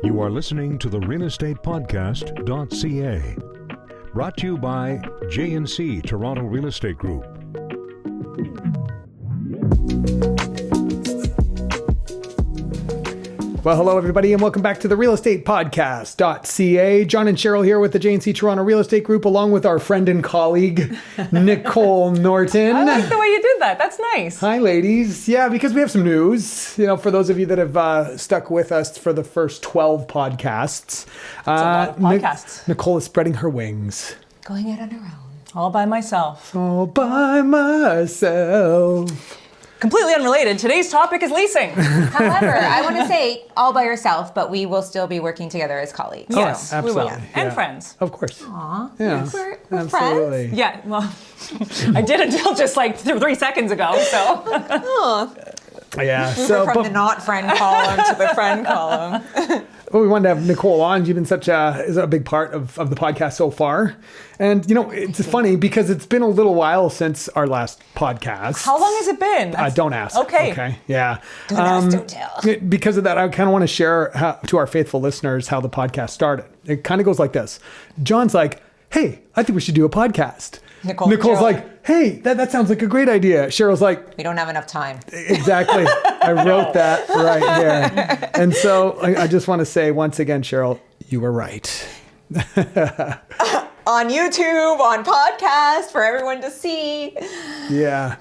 You are listening to the realestatepodcast.ca. Brought to you by jandc Toronto Real Estate Group. Well, hello, everybody, and welcome back to the realestatepodcast.ca. John and Cheryl here with the jandc Toronto Real Estate Group, along with our friend and colleague, Nicole Norton. I like the way you did that. That's nice. Hi, ladies. Yeah, because we have some news. You know, for those of you that have stuck with us for the first 12 podcasts. That's a lot of podcasts. Nicole is spreading her wings. Going out on her own. All by myself. All by myself. Completely unrelated, today's topic is leasing. However, I want to say all by yourself, but we will still be working together as colleagues. Yes, So. absolutely. we will. And Yeah. friends. Of course. Aw, Yeah, we're absolutely. friends. Yeah, well, I did until just like 3 seconds ago, so. Yeah. So, From the not friend column to the friend column. Well, we wanted to have Nicole on. You've been such a big part of the podcast so far. And, you know, it's funny because it's been a little while since our last podcast. How long has it been? Don't ask. Okay. Yeah. Don't ask, don't tell. Because of that, I kind of want to share to our faithful listeners how the podcast started. It kind of goes like this. John's like, hey, I think we should do a podcast. Nicole's Cheryl. like, hey, that sounds like a great idea. Cheryl's like, We don't have enough time. exactly. I wrote that right there. And so I just want to say once again, Cheryl, you were right. On YouTube, on podcast, for everyone to see. Yeah.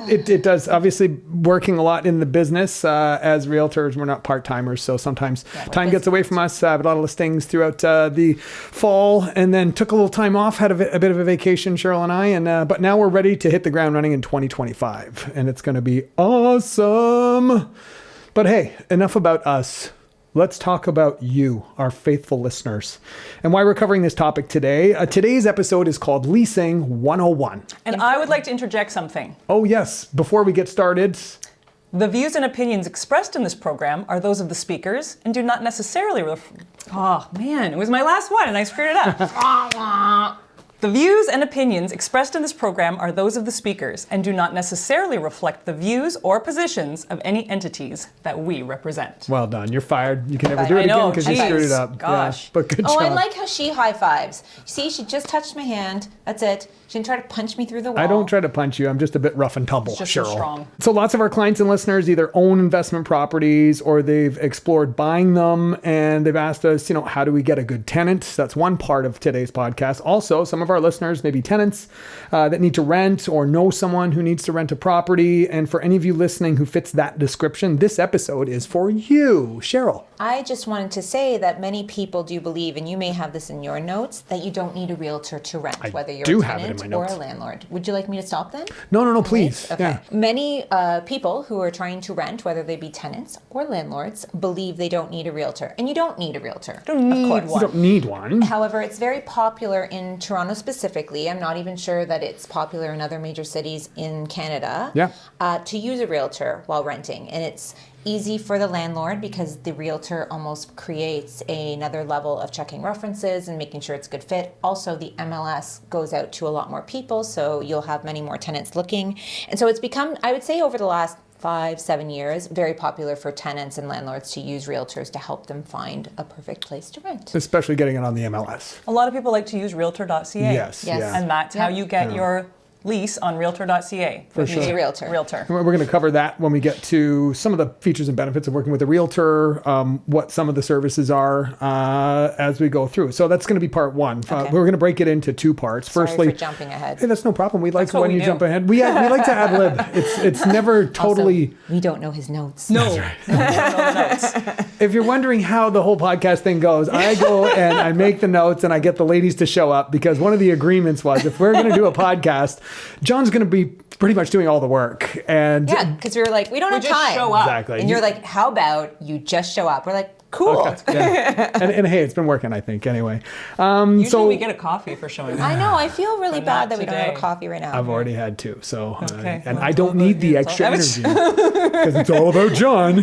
It does. Obviously, working a lot in the business as realtors, we're not part-timers. So sometimes time gets away from us. I have a lot of listings throughout the fall and then took a little time off, had a bit of a vacation, Cheryl and I. But now we're ready to hit the ground running in 2025. And it's going to be awesome. But hey, enough about us. Let's talk about you, our faithful listeners, and why we're covering this topic today. Today's episode is called Leasing 101. And I would like to interject something. Oh, yes. Before we get started. The views and opinions expressed in this program are those of the speakers and do not necessarily Oh, man, it was my last one and I screwed it up. The views and opinions expressed in this program are those of the speakers and do not necessarily reflect the views or positions of any entities that we represent. Well done. You're fired. You can never do I it know, again because you geez, screwed it up. gosh. Yeah, but good Oh, job. I like how she high fives. See, she just touched my hand. That's it. She didn't try to punch me through the wall. I don't try to punch you. I'm just a bit rough and tumble, Just so Cheryl. strong. So lots of our clients and listeners either own investment properties or they've explored buying them and they've asked us, how do we get a good tenant? That's one part of today's podcast. Also, some of our listeners may be tenants that need to rent or know someone who needs to rent a property. And for any of you listening who fits that description, this episode is for you. Cheryl. I just wanted to say that many people do believe, and you may have this in your notes, that you don't need a realtor to rent, whether you're do a have it in tenant my or notes. a landlord. Would you like me to stop then? No, please. Okay. Yeah. Many people who are trying to rent, whether they be tenants or landlords, believe they don't need a realtor. And you don't need a realtor. Don't need of course. You don't need one. However, it's very popular in Toronto specifically. I'm not even sure that it's popular in other major cities in Canada. Yeah. To use a realtor while renting. And it's easy for the landlord because the realtor almost creates another level of checking references and making sure it's a good fit. Also, the MLS goes out to a lot more people, so you'll have many more tenants looking. And so it's become, I would say, over the last 5-7 years, very popular for tenants and landlords to use realtors to help them find a perfect place to rent. Especially getting it on the MLS. A lot of people like to use realtor.ca. Yes. Yeah. And that's how you get your lease on realtor.ca. For sure. Use a realtor. We're going to cover that when we get to some of the features and benefits of working with a realtor, what some of the services are as we go through. So that's going to be part one. Okay. We're going to break it into two parts. Sorry Firstly, for jumping ahead. Hey, that's no problem. We like That's what when we you do. jump ahead. We like to ad lib. It's never totally. Also, we don't know his notes. No. No notes. If you're wondering how the whole podcast thing goes, I go and I make the notes and I get the ladies to show up because one of the agreements was if we're going to do a podcast, John's going to be pretty much doing all the work. And Yeah, because we were like, we don't have just time. show up. Exactly. And you're like, how about you just show up? We're like, cool. Okay, yeah. and hey, it's been working, I think, anyway. Usually we get a coffee for showing up. I know. I feel really But bad not that we don't have today. a coffee right now. I've already had two, so Okay. and Well, I it's don't all need about the you. extra It's energy because it's all about John.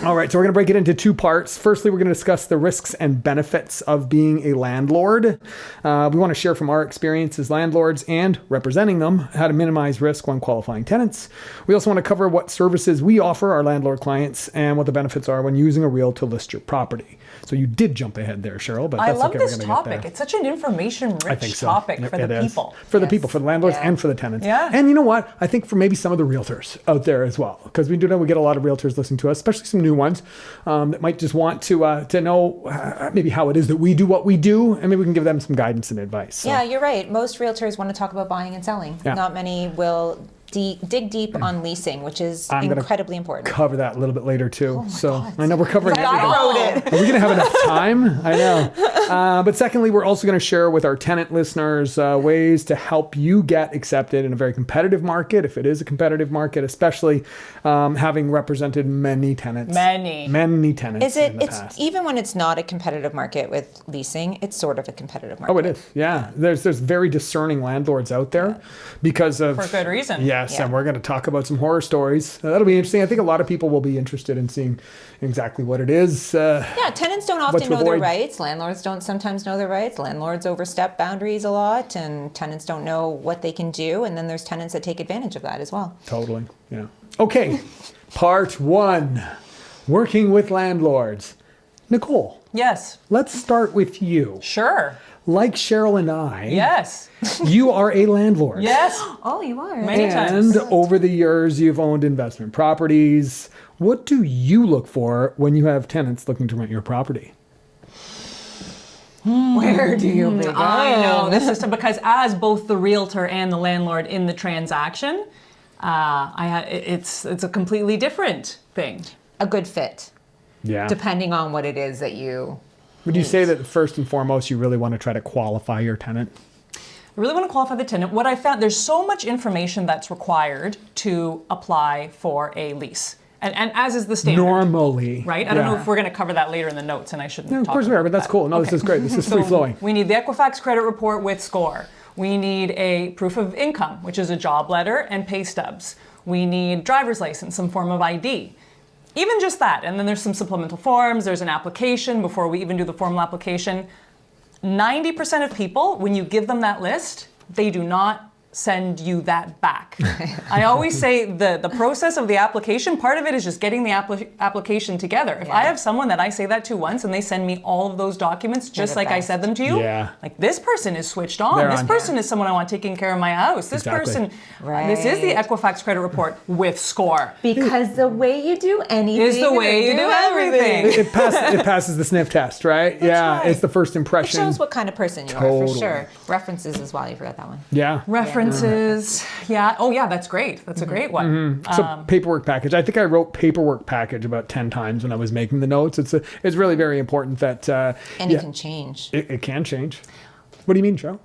All right, so we're going to break it into two parts. Firstly, we're going to discuss the risks and benefits of being a landlord. We want to share from our experience as landlords and representing them how to minimize risk when qualifying tenants. We also want to cover what services we offer our landlord clients and what the benefits are when using a Real to list your property. So you did jump ahead there, Cheryl, but I that's love okay. this We're gonna get topic. there. It's such an information-rich So. topic for It the is. people. For the people, for the landlords and for the tenants. Yeah. And you know what? I think for maybe some of the realtors out there as well, because we do know we get a lot of realtors listening to us, especially some new ones that might just want to know maybe how it is that we do what we do, and maybe we can give them some guidance and advice. So. Yeah, you're right. Most realtors want to talk about buying and selling. Yeah. Not many will dig deep on leasing, which is I'm gonna incredibly important. Cover that a little bit later too. God. I know we're covering I everything. wrote it. Are we going to have enough time? I know. But secondly, we're also going to share with our tenant listeners ways to help you get accepted in a very competitive market, if it is a competitive market, especially having represented many tenants. Many tenants Is it? in the It's past. even when it's not a competitive market with leasing, it's sort of a competitive market. Oh, it is. Yeah. There's very discerning landlords out there because of... For good reason. Yes, Yeah. and we're going to talk about some horror stories. That'll be interesting. I think a lot of people will be interested in seeing exactly what it is. Yeah, tenants don't What often to know their avoid. rights. Landlords don't sometimes know their rights. Landlords overstep boundaries a lot, and tenants don't know what they can do. And then there's tenants that take advantage of that as well. Totally. Yeah. Okay. Part 1. Working with landlords. Nicole, Yes. let's start with you. Sure. Like Cheryl and I, Yes. you are a landlord. Yes. Oh, you are. Many And times. over the years, you've owned investment properties. What do you look for when you have tenants looking to rent your property? Where do you begin? I know this is because as both the realtor and the landlord in the transaction, it's a completely different thing. A good fit, Yeah. depending on what it is that you. Would you say that first and foremost, you really want to try to qualify your tenant? I really want to qualify the tenant. What I found, there's so much information that's required to apply for a lease. And as is the standard. Normally. Right? I don't know if we're going to cover that later in the notes, and I shouldn't Yeah, of talk course we are, about but that's that. cool. No, this is great. This is free flowing. We need the Equifax credit report with score. We need a proof of income, which is a job letter and pay stubs. We need driver's license, some form of ID. Even just that. And then there's some supplemental forms. There's an application before we even do the formal application. 90% of people, when you give them that list, they do not send you that back. I always say the process of the application, part of it is just getting the application together. If I have someone that I say that to once and they send me all of those documents just the like I best. said them to you, Yeah. like this person is switched on. They're This on. person is someone I want taking care of my house. This Exactly. person, this is the Right. Equifax credit report with score. Because the way you do anything Is the way you do everything. It passes the sniff test, right? Yeah, right. it's the first It impression. shows what kind of person you are, Totally. for sure. References as well. You forgot that one. Yeah. References, yeah. Oh yeah, that's great. That's a great one. So paperwork package. I think I wrote paperwork package about 10 times when I was making the notes. It's really very important that And it can change. It can change. What do you mean, Cheryl?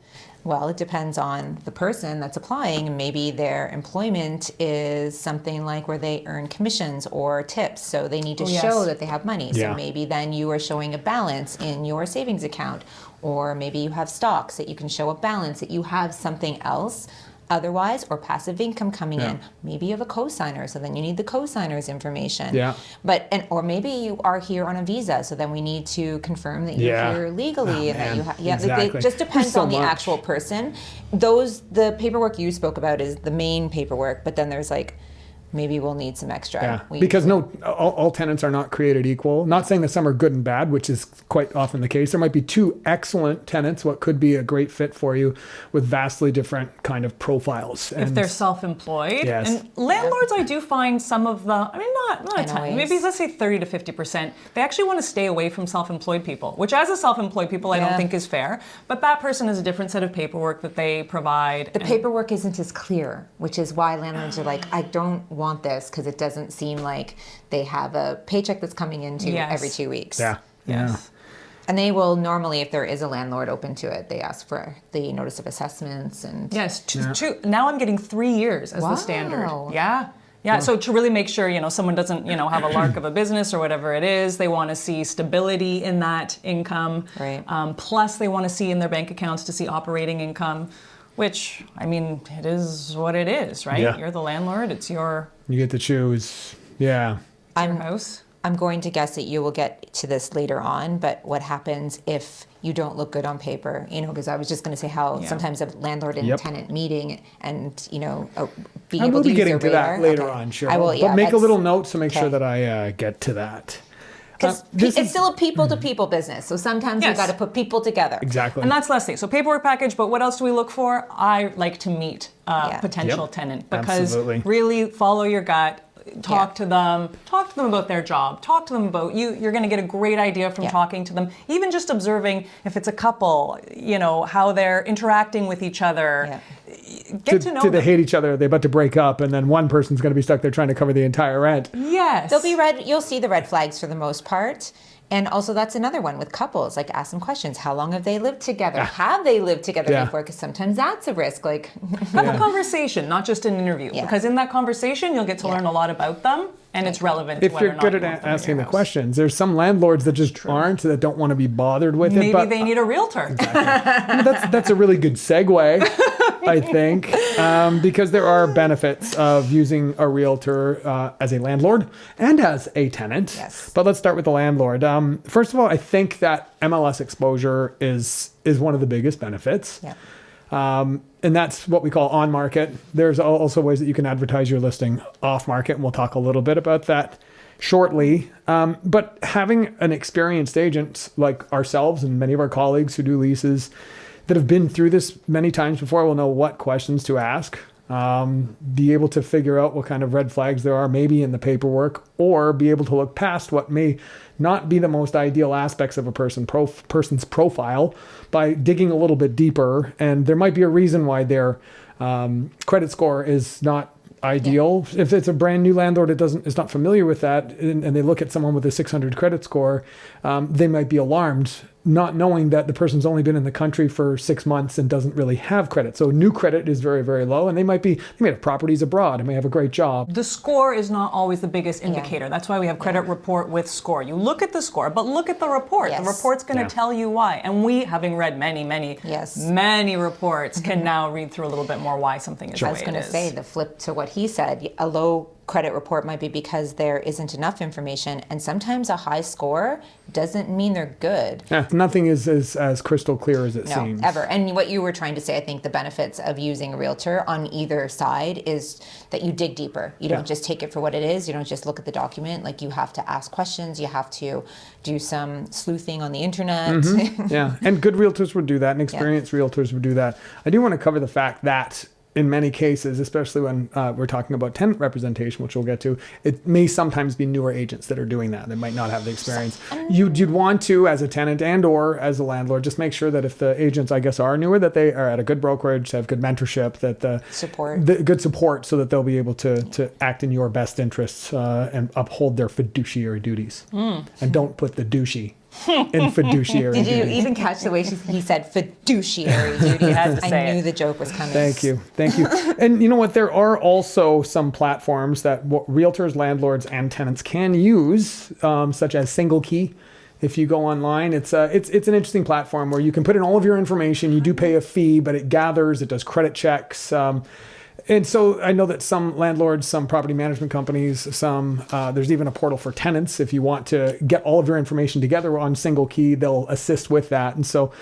Well, it depends on the person that's applying. Maybe their employment is something like where they earn commissions or tips. So they need to yes. show that they have money. Yeah. So maybe then you are showing a balance in your savings account. Or maybe you have stocks that you can show a balance, that you have something else otherwise, or passive income coming in. Maybe you have a cosigner, so then you need the cosigner's information. Yeah. Or maybe you are here on a visa, so then we need to confirm that you're Yeah. here legally and that man. you have. Exactly. It just depends There's so on the much. actual person. The paperwork you spoke about is the main paperwork, but then there's like, maybe we'll need some extra. Yeah, because all tenants are not created equal. Not saying that some are good and bad, which is quite often the case. There might be two excellent tenants, what could be a great fit for you, with vastly different kind of profiles. If they're self-employed. Yes. And landlords, I do find some of the, I mean, not a ton, NOAs. maybe let's say 30 to 50%, they actually want to stay away from self-employed people, which as a self-employed people, I don't Yeah. think is fair. But that person has a different set of paperwork that they provide. The paperwork isn't as clear, which is why landlords are like, I don't want this because it doesn't seem like they have a paycheck that's coming into Yes. every 2 weeks. Yeah. Yes. And they will normally, if there is a landlord open to it, they ask for the notice of assessments and Yes, now I'm getting 3 years as the standard. Wow. Yeah. Yeah, so to really make sure, someone doesn't, have a lark of a business or whatever it is, they want to see stability in that income. Right. Plus, they want to see in their bank accounts to see operating income, which, I mean, it is what it is, right? Yeah. You're the landlord. It's your You get to choose. Yeah. house. I'm going to guess that you will get to this later on, but what happens if you don't look good on paper? Because I was just going to say how sometimes a landlord and tenant meeting and, being able to use getting their to radar. that later on, Cheryl. I will, yeah. But make a little note to make sure that I get to that. Because it's still a people-to-people business, so sometimes you got to put people together. Exactly. And that's Leslie. So paperwork package, but what else do we look for? I like to meet a potential tenant because really follow your gut. Talk to them about their job, talk to them about you're going to get a great idea from talking to them, even just observing if it's a couple, how they're interacting with each other. Get to know them. Do they hate each other? Are they about to break up, and then one person's going to be stuck there trying to cover the entire rent? Yes. You'll see the red flags for the most part. And also that's another one with couples, like ask them questions. How long have they lived together? Have they lived together before? Because sometimes that's a risk. Like have a conversation, not just an interview. Because in that conversation, you'll get to learn a lot about them, and it's relevant to whether or not if you're good at asking the questions. There's some landlords that just aren't, that don't want to be bothered with it. Maybe they need a realtor. Exactly. That's a really good segue, I think, because there are benefits of using a realtor as a landlord and as a tenant. Yes. But let's start with the landlord. First of all, I think that MLS exposure is one of the biggest benefits. Yeah. And that's what we call on market. There's also ways that you can advertise your listing off market, and we'll talk a little bit about that shortly. But having an experienced agent like ourselves and many of our colleagues who do leases that have been through this many times before will know what questions to ask, be able to figure out what kind of red flags there are maybe in the paperwork, or be able to look past what may not be the most ideal aspects of a person's profile by digging a little bit deeper. And there might be a reason why their credit score is not ideal. If it's a brand new landlord, is not familiar with that, and they look at someone with a 600 credit score, they might be alarmed, not knowing that the person's only been in the country for 6 months and doesn't really have credit. So new credit is very, very low, and they may have properties abroad and may have a great job. The score is not always the biggest indicator. That's why we have credit report with score. You look at the score, but look at the report. The report's going to tell you why. And we, having read many reports, can now read through a little bit more why something is the way it is. I was going to say, the flip to what he said, a low credit report might be because there isn't enough information, and sometimes a high score doesn't mean they're good. Yeah, nothing is as crystal clear as it seems. No, ever. And what you were trying to say, I think the benefits of using a realtor on either side is that you dig deeper. You don't just take it for what it is. You don't just look at the document. Like, you have to ask questions. You have to do some sleuthing on the internet. Mm-hmm. Yeah, and good realtors would do that, and experienced realtors would do that. I do want to cover the fact that in many cases, especially when we're talking about tenant representation, which we'll get to, it may sometimes be newer agents that are doing that. They might not have the experience. You'd want to, as a tenant and or as a landlord, just make sure that if the agents, I guess, are newer, that they are at a good brokerage, have good mentorship, that good support, so that they'll be able to act in your best interests and uphold their fiduciary duties. And don't put the douchey in fiduciary Did you duties. even catch the way he said fiduciary duties? I knew the joke was coming. Thank you. And you know what? There are also some platforms that realtors, landlords, and tenants can use, such as Single Key. If you go online, it's an interesting platform where you can put in all of your information. You do pay a fee, but it gathers, it does credit checks. And so I know that some landlords, some property management companies, there's even a portal for tenants. If you want to get all of your information together on Single Key, they'll assist with that. And so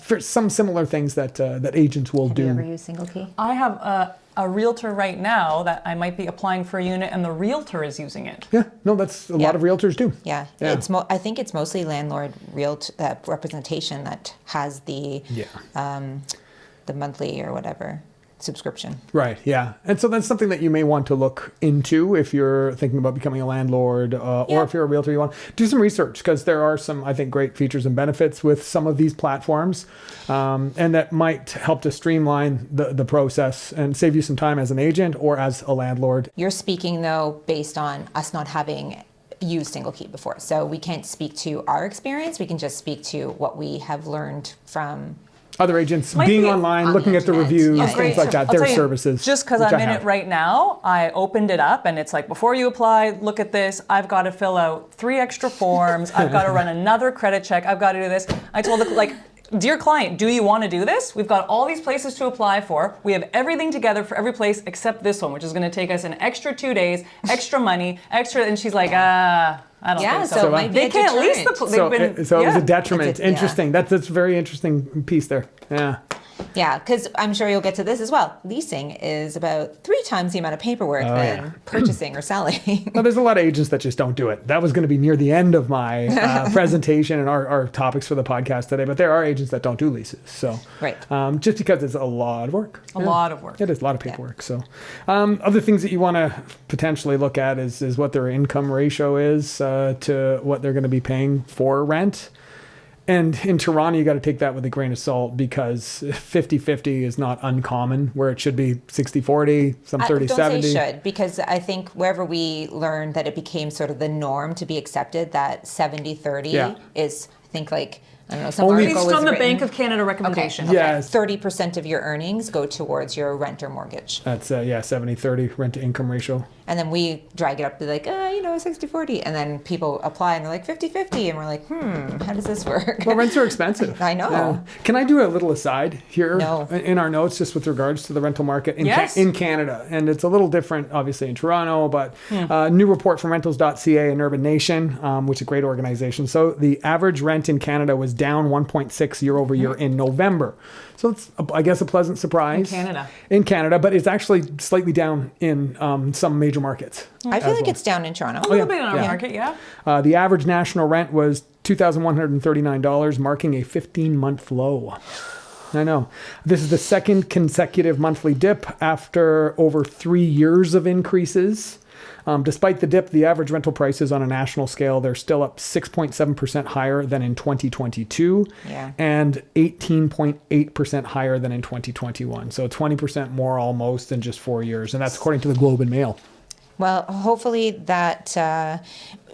for some similar things that agents will do. Have you ever used Single Key? I have a realtor right now that I might be applying for a unit, and the realtor is using it. Yeah, no, that's a lot of realtors do. Yeah. I think it's mostly landlord representation that has the monthly or whatever subscription. Right, yeah. And so that's something that you may want to look into if you're thinking about becoming a landlord, or if you're a realtor, you want to do some research, because there are some, I think, great features and benefits with some of these platforms, and that might help to streamline the process and save you some time as an agent or as a landlord. You're speaking, though, based on us not having used Single Key before. So we can't speak to our experience. We can just speak to what we have learned from other agents, being online, looking at the reviews, things like that, their services. Just because I'm in it right now, I opened it up and it's like, before you apply, look at this. I've got to fill out 3 extra forms. I've got to run another credit check. I've got to do this. I told dear client, do you want to do this? We've got all these places to apply for. We have everything together for every place except this one, which is going to take us an extra 2 days, extra money, extra. And she's like, I don't think so. So it might be they a can't lease the deterrent. So it was a detriment. Interesting. Yeah. That's a very interesting piece there. Yeah. Yeah, because I'm sure you'll get to this as well. Leasing is about 3 times the amount of paperwork than purchasing or selling. Well, there's a lot of agents that just don't do it. That was going to be near the end of my presentation and our topics for the podcast today. But there are agents that don't do leases. So Right. Just because it's a lot of work. A lot of work. It is a lot of paperwork. So other things that you want to potentially look at is what their income ratio is to what they're going to be paying for rent. And in Toronto, you got to take that with a grain of salt because 50-50 is not uncommon, where it should be 60-40, some 30-70. Don't say should, because I think wherever we learned that it became sort of the norm to be accepted, that 70-30 is, I think, like, I don't know, some article Based was on the written. Bank of Canada recommendation. Okay. Yes. 30% of your earnings go towards your rent or mortgage. That's 70-30 rent to income ratio. And then we drag it up to like, 60-40. And then people apply and they're like 50-50. And we're like, how does this work? Well, rents are expensive. I know. Yeah. Can I do a little aside here No. in our notes just with regards to the rental market Yes. in Canada? And it's a little different, obviously, in Toronto, but new report from rentals.ca and Urban Nation, which is a great organization. So the average rent in Canada was down 1.6 year over year in November. So it's, I guess, a pleasant surprise. In Canada, but it's actually slightly down in some major markets. I feel like it's down in Toronto. A little bit in our market, yeah. The average national rent was $2,139, marking a 15-month low. I know. This is the second consecutive monthly dip after over 3 years of increases. Despite the dip, the average rental prices on a national scale, they're still up 6.7% higher than in 2022 and 18.8% higher than in 2021. So 20% more almost in just 4 years. And that's according to the Globe and Mail. Well, hopefully that,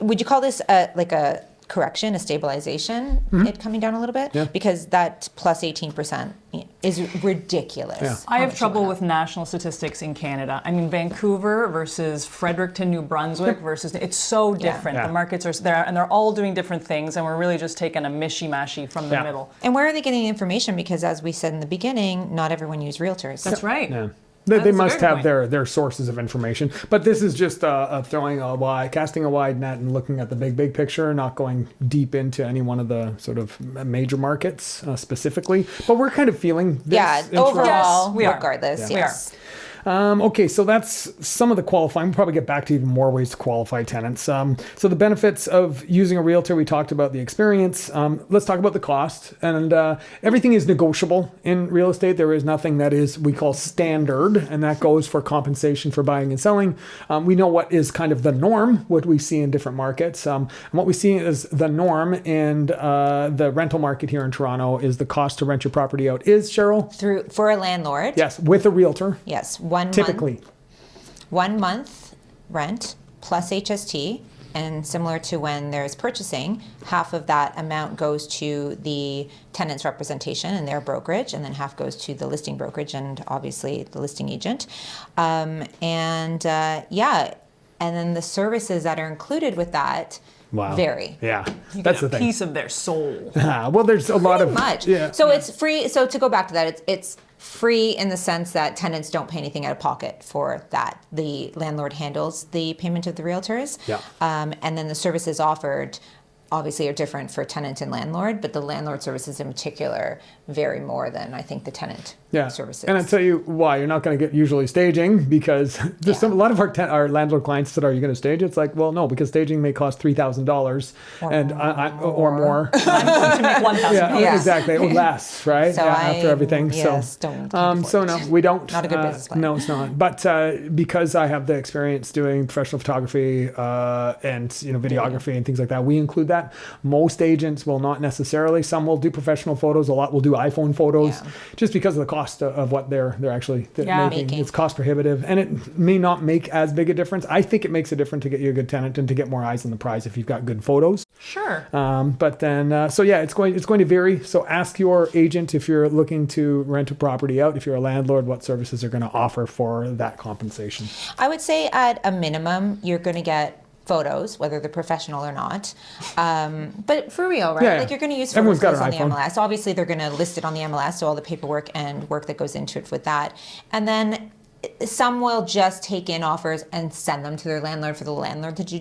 would you call this like a correction, a stabilization, it coming down a little bit? Yeah. Because that plus 18% is ridiculous. Yeah. I have trouble with national statistics in Canada. I mean, Vancouver versus Fredericton, New Brunswick versus, it's so different. Yeah. The markets are there and they're all doing different things and we're really just taking a mishy-mashy from the middle. And where are they getting the information? Because as we said in the beginning, not everyone uses realtors. That's right. Yeah. That They is a must very have good their sources of information, but this is just casting a wide net and looking at the big picture, not going deep into any one of the sort of major markets specifically. But we're kind of feeling this. Overall, Yes, we are. regardless, Yeah. yes. Okay, so that's some of the qualifying. We'll probably get back to even more ways to qualify tenants. So the benefits of using a realtor, we talked about the experience. Let's talk about the cost. And everything is negotiable in real estate. There is nothing that is, we call standard, and that goes for compensation for buying and selling. We know what is kind of the norm, what we see in different markets. And what we see is the norm in the rental market here in Toronto is the cost to rent your property out is, Cheryl? For a landlord. Yes, with a realtor. Yes. Typically. 1 month rent plus HST, and similar to when there's purchasing, half of that amount goes to the tenant's representation and their brokerage, and then half goes to the listing brokerage and obviously the listing agent. And then the services that are included with that vary. Yeah, You that's get the a thing. piece of their soul. Well, there's a lot of Much. Yeah. So it's free. So to go back to that, it's free in the sense that tenants don't pay anything out of pocket for that. The landlord handles the payment of the realtors. Yeah. And then the services offered obviously are different for tenant and landlord, but the landlord services in particular vary more than I think the tenant services. And I'll tell you why. You're not going to get usually staging because there's a lot of our landlord clients said, are you going to stage? It's like, well, no, because staging may cost $3,000 or more. I'm going to make $1,000. Yeah. Exactly. Or less, right? So after everything. don't So no, we don't. Not a good business plan. No, it's not. But because I have the experience doing professional photography and videography and things like that, we include that. Most agents will not necessarily. Some will do professional photos. A lot will do iPhone photos, just because of the cost of what they're actually making. It's cost prohibitive, and it may not make as big a difference. I think it makes a difference to get you a good tenant and to get more eyes on the prize if you've got good photos. Sure. But then, it's going to vary. So ask your agent if you're looking to rent a property out. If you're a landlord, what services are going to offer for that compensation. I would say at a minimum, you're going to get photos, whether they're professional or not. But for real, right? Yeah, yeah. Like you're going to use Everyone's photos got on an the iPhone. MLS. Obviously, they're going to list it on the MLS, so all the paperwork and work that goes into it with that. And then some will just take in offers and send them to their landlord for the landlord to do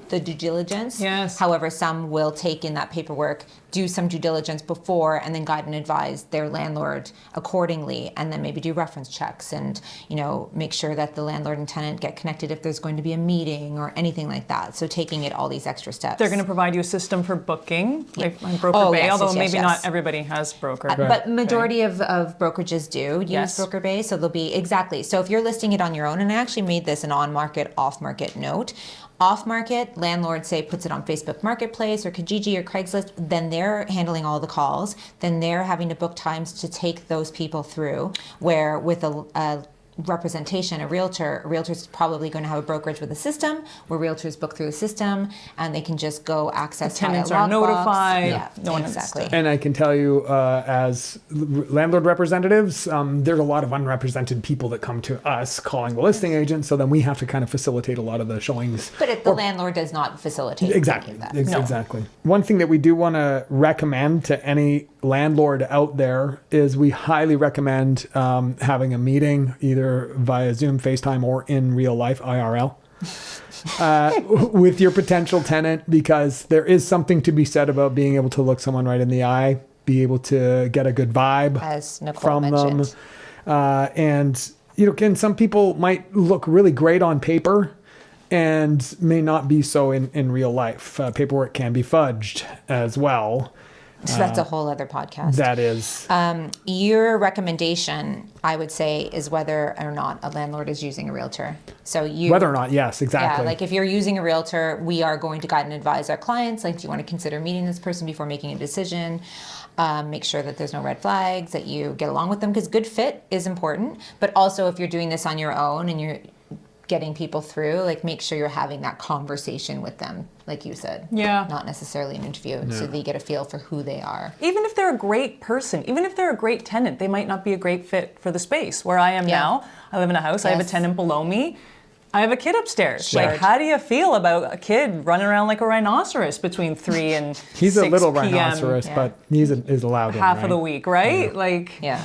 the due diligence. Yes. However, some will take in that paperwork, do some due diligence before, and then guide and advise their landlord accordingly, and then maybe do reference checks and, you know, make sure that the landlord and tenant get connected if there's going to be a meeting or anything like that. So taking it all these extra steps. They're going to provide you a system for booking, like on Broker Oh, Bay, yes, although yes, yes, maybe yes. not everybody has Broker. But majority of brokerages do use Yes. Broker Bay, so they'll be exactly. So if you're listing it on your own, and I actually made this an on-market, off-market note. Off-market, landlord, say, puts it on Facebook Marketplace or Kijiji or Craigslist, then they're handling all the calls. Then they're having to book times to take those people through, where with a representation, a realtor's probably going to have a brokerage with a system where realtors book through the system and they can just go access Tenants via are lockbox. notified. Yeah, No one has exactly. to- And I can tell you, as landlord representatives, there's a lot of unrepresented people that come to us calling the listing agent. So then we have to kind of facilitate a lot of the showings. But if the landlord does not facilitate Exactly. any of that. Exactly. One thing that we do want to recommend to any landlord out there is we highly recommend having a meeting either via Zoom, FaceTime, or in real life, IRL. With your potential tenant, because there is something to be said about being able to look someone right in the eye, be able to get a good vibe As Nicole from mentioned. them. And, you know, again, some people might look really great on paper and may not be so in real life. Paperwork can be fudged as well. So that's a whole other podcast. That is. Your recommendation, I would say, is whether or not a landlord is using a realtor. So you Whether or not, yes, exactly. Yeah, like if you're using a realtor, we are going to guide and advise our clients. Like, do you want to consider meeting this person before making a decision? Make sure that there's no red flags, that you get along with them, because good fit is important. But also, if you're doing this on your own and you're getting people through, like, make sure you're having that conversation with them, like you said. Yeah. Not necessarily an interview, so they get a feel for who they are. Even if they're a great person, even if they're a great tenant, they might not be a great fit for the space. Where I am Yeah. now, I live in a house, I have a Yes. tenant below me, I have a kid upstairs. Shared. Like, how do you feel about a kid running around like a rhinoceros between 3 and He's 6 a little p.m. rhinoceros, Yeah. but he's allowed in, half right? of the week, right? Like, Yeah.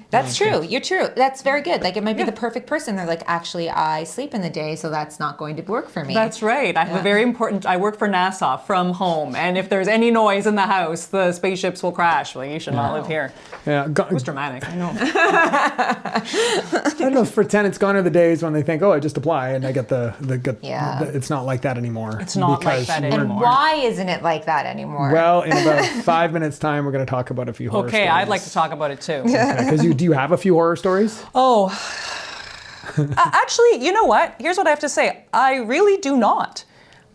That's true. You're true. That's very good. Like, it might be the perfect person. They're like, actually, I sleep in the day, so that's not going to work for me. that's right. I have Yeah. a very important, I work for NASA from home, and if there's any noise in the house, the spaceships will crash. Like, you should not live here. Yeah, It was dramatic, I know. I don't know, for tenants, gone are the days when they think, oh, I just apply and I get the good. Yeah. It's not like that anymore. It's not like that we're- anymore. And why isn't it like that anymore? Well, in about 5 minutes' time, we're going to talk about a few horror Okay, stories. I'd like to talk about it too. Because do you have a few horror stories? Oh, actually, you know what? Here's what I have to say. I really do not.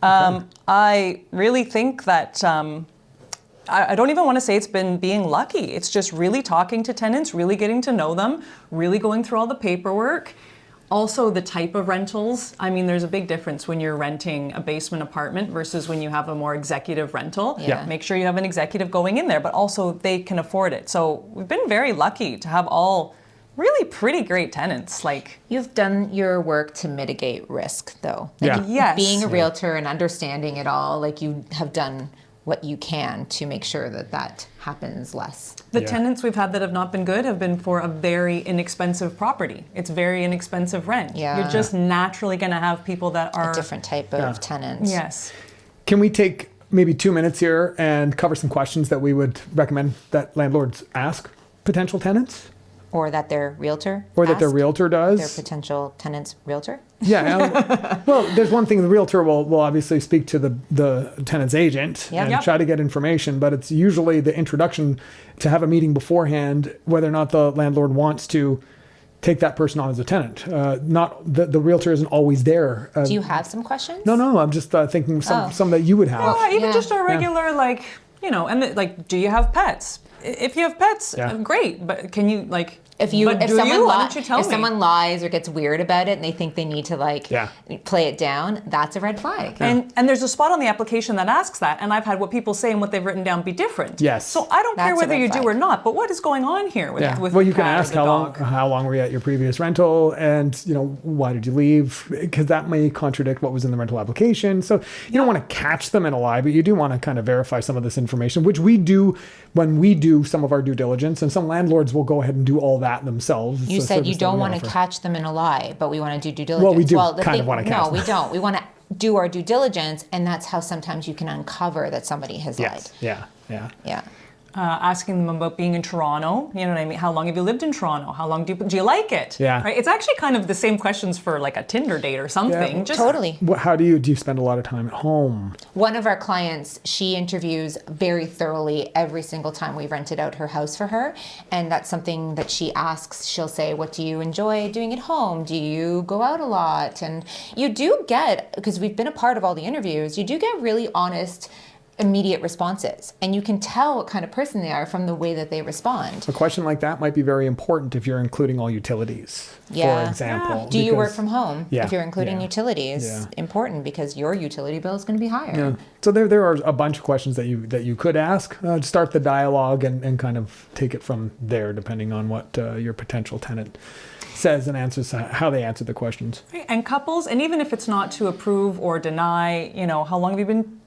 I really think that I don't even want to say it's been being lucky. It's just really talking to tenants, really getting to know them, really going through all the paperwork. Also, the type of rentals. I mean, there's a big difference when you're renting a basement apartment versus when you have a more executive rental. Yeah. Make sure you have an executive going in there, but also they can afford it. So we've been very lucky to have all really pretty great tenants. Like, You've done your work to mitigate risk, though. Like, Yeah. Yes. Being a realtor and understanding it all, like, you have done what you can to make sure that that happens less. the Yeah. tenants we've had that have not been good have been for a very inexpensive property. It's very inexpensive rent. Yeah. You're just naturally going to have people that are A different type of Yeah. tenant. Yes. Can we take maybe 2 minutes here and cover some questions that we would recommend that landlords ask potential tenants? Or that their realtor Or that their asked realtor their does? potential tenant's realtor. Yeah. Well, there's one thing, the realtor will obviously speak to the tenant's agent Yep. and Yep. try to get information, but it's usually the introduction to have a meeting beforehand, whether or not the landlord wants to take that person on as a tenant. Not the realtor isn't always there. Do you have some questions? No, I'm just thinking some that you would have. Well, even Yeah. just a regular, like, you know, and like, do you have pets? If you have pets, Yeah. great. But can you, like, If someone lies or gets weird about it and they think they need to play it down, that's a red flag. And there's a spot on the application that asks that, and I've had what people say and what they've written down be different. Yes. So I don't care whether you do or not, but what is going on here with well, you the can cat or ask the dog? how long were you at your previous rental, and why did you leave? Because that may contradict what was in the rental application. So you don't want to catch them in a lie, but you do want to kind of verify some of this information, which we do when we do some of our due diligence, and some landlords will go ahead and do all that themselves. You said you don't want to catch them in a lie, but we want to do due diligence. Well, we do want to catch them. No, we don't. We want to do our due diligence, and that's how sometimes you can uncover that somebody has lied. Yeah. Asking them about being in Toronto. You know what I mean? How long have you lived in Toronto? How long do you like it? Yeah. Right? It's actually kind of the same questions for like a Tinder date or something. Yeah. Totally. How do you spend a lot of time at home? One of our clients, she interviews very thoroughly every single time we rented out her house for her. And that's something that she asks. She'll say, what do you enjoy doing at home? Do you go out a lot? And you do get, because we've been a part of all the interviews, you do get really honest, immediate responses, and you can tell what kind of person they are from the way that they respond. A question like that might be very important if you're including all utilities, for example. Do you work from home? Yeah. If you're including utilities, Yeah. important because your utility bill is going to be higher. Yeah. So there are a bunch of questions that you could ask. Start the dialogue and kind of take it from there, depending on what your potential tenant says and answers, how they answer the questions. And couples, and even if it's not to approve or deny, how long have you been